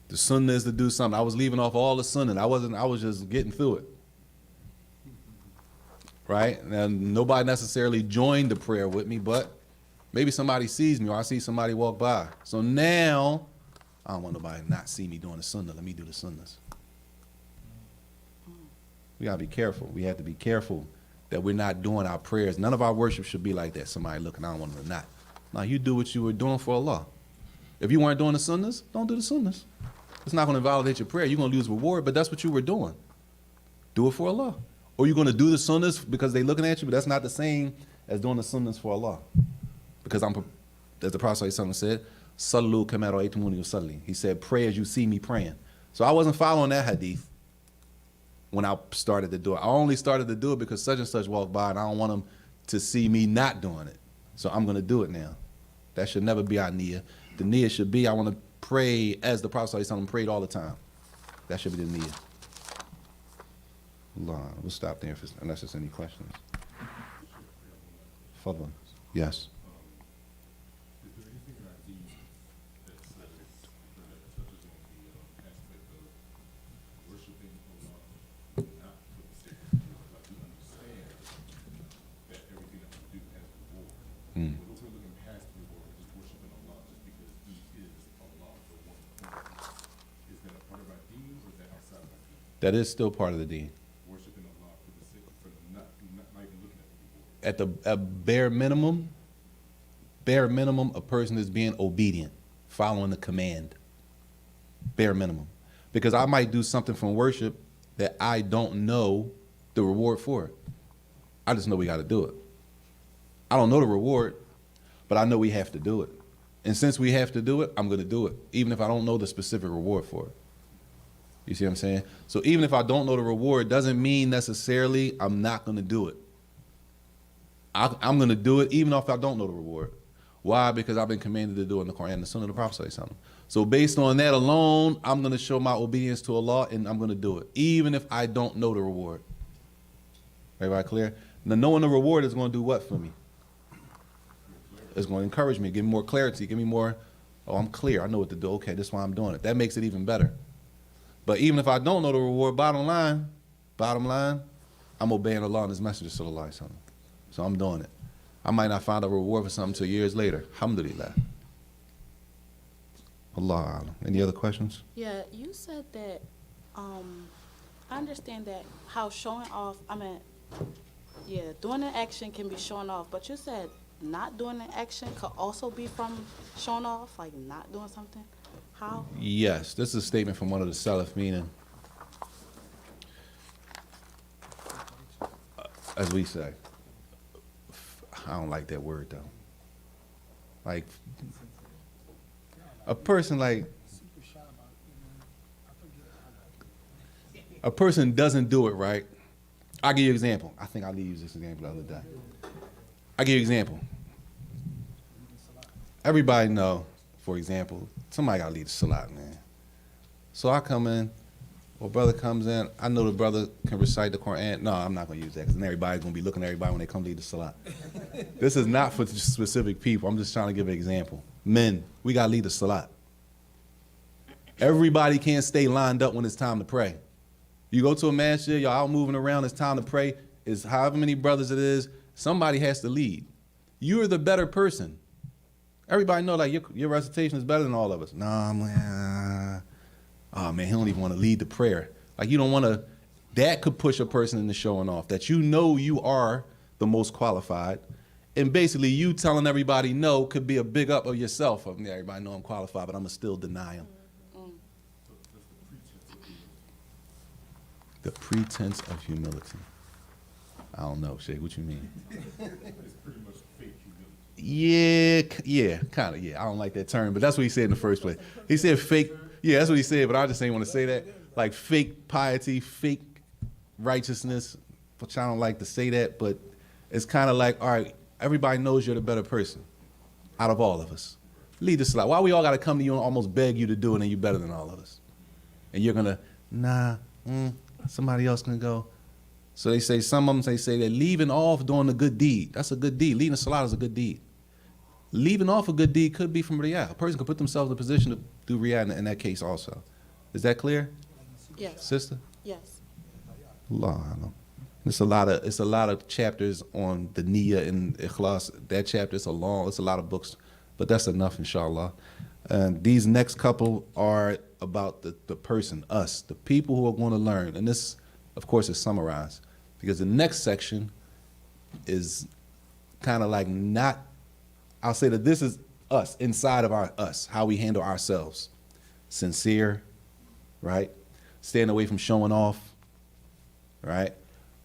The sunnah is to do something. I was leaving off all the sunnah. I was just getting through it. Right? And nobody necessarily joined the prayer with me, but maybe somebody sees me or I see somebody walk by. So now, I don't want nobody to not see me doing the sunnah. Let me do the sunnahs. We got to be careful. We have to be careful that we're not doing our prayers. None of our worship should be like that. Somebody looking, I don't want them to not. Now, you do what you were doing for Allah. If you weren't doing the sunnahs, don't do the sunnahs. It's not going to validate your prayer. You're going to lose reward, but that's what you were doing. Do it for Allah. Or you're going to do the sunnahs because they're looking at you, but that's not the same as doing the sunnahs for Allah. Because as the Prophet ﷺ said, Sallu kama ra'aytumuni usalli. He said, pray as you see me praying. So I wasn't following that hadith when I started to do it. I only started to do it because such and such walked by and I don't want them to see me not doing it. So I'm going to do it now. That should never be our niyyah. The niyyah should be, I want to pray as the Prophet ﷺ prayed all the time. That should be the niyyah. Allah, we'll stop there unless there's any questions. Fadlan. Yes. Is there anything in our deed that says, that touches on the aspect of worshiping Allah, not for the sake of reward? Like we understand that everything that we do has reward. Mm. But we're looking past the reward, just worshiping Allah just because He is Allah for one point. Is that a part of our deen or is that outside of our deen? That is still part of the deen. Worshiping Allah for the sake of not even looking at the reward. At the bare minimum, a person is being obedient, following the command. Bare minimum. Because I might do something from worship that I don't know the reward for it. I just know we got to do it. I don't know the reward, but I know we have to do it. And since we have to do it, I'm going to do it, even if I don't know the specific reward for it. You see what I'm saying? So even if I don't know the reward, doesn't mean necessarily I'm not going to do it. I'm going to do it even if I don't know the reward. Why? Because I've been commanded to do it in the Quran and the Sunnah of the Prophet ﷺ. So based on that alone, I'm going to show my obedience to Allah and I'm going to do it, even if I don't know the reward. Everybody clear? Now knowing the reward is going to do what for me? It's going to encourage me, give me more clarity, give me more, oh, I'm clear, I know what to do. Okay, that's why I'm doing it. That makes it even better. But even if I don't know the reward, bottom line, I'm obeying Allah and His Messenger sallallahu alaihi wasallam. So I'm doing it. I might not find a reward for something until years later. Alhamdulillah. Allah. Any other questions? Yeah, you said that, I understand that how showing off, doing an action can be showing off, but you said not doing an action could also be from showing off, like not doing something? How? Yes, this is a statement from one of the Salaf, meaning, as we say, I don't like that word though. Like, a person a person doesn't do it right. I'll give you an example. I think I used this example the other day. I'll give you an example. Everybody know, for example, somebody got to lead the salat, man. So I come in, or brother comes in, I know the brother can recite the Quran. No, I'm not going to use that because then everybody's going to be looking at everybody when they come lead the salat. This is not for specific people. I'm just trying to give an example. Men, we got to lead the salat. Everybody can't stay lined up when it's time to pray. You go to a masjid, y'all out moving around, it's time to pray. It's however many brothers it is, somebody has to lead. You're the better person. Everybody know like your recitation is better than all of us. Nah, man. Oh man, he don't even want to lead the prayer. Like you don't want to, that could push a person into showing off that you know you are the most qualified. And basically you telling everybody no could be a big up of yourself. Of, yeah, everybody know I'm qualified, but I'm going to still deny him. So does the preacher The pretense of humility. I don't know, Shay. What you mean? It's pretty much fake humility. Yeah, kind of. Yeah, I don't like that term, but that's what he said in the first place. He said fake. Yeah, that's what he said, but I just ain't want to say that. Like fake piety, fake righteousness, which I don't like to say that, but it's kind of like, all right, everybody knows you're the better person out of all of us. Lead this life. Why we all got to come to you and almost beg you to do it and you're better than all of us? And you're going to, somebody else can go. So they say, some of them say they're leaving off doing a good deed. That's a good deed. Leading the salat is a good deed. Leaving off a good deed could be from riyah. A person could put themselves in a position to do riyah in that case also. Is that clear, Yes, sister? yes. Allah, I know. It's a lot of chapters on the niyyah and ikhlas. That chapter is it's a lot of books, but that's enough, inshallah. And these next couple are about the person, us, the people who are going to learn. And this, of course, is summarized because the next section is kind of like not, I'll say that this is us, inside of us, how we handle ourselves. Sincere, right? Staying away from showing off, right?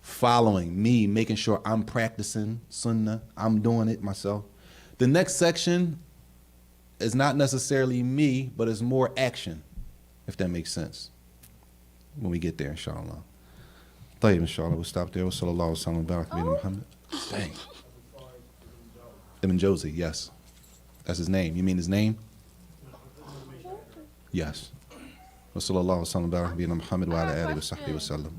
Following me, making sure I'm practicing sunnah, I'm doing it myself. The next section is not necessarily me, but it's more action, if that makes sense, when we get there, inshallah. طيب, inshallah, we'll stop there. Sallallahu alaihi wasallam, Muhammad. Dang. Ibn Jawzi, yes. That's his name. You mean his name? Yes. Wa sallallahu alaihi wasallam, Muhammad wa ala alihi wa sahbihi wa sallam.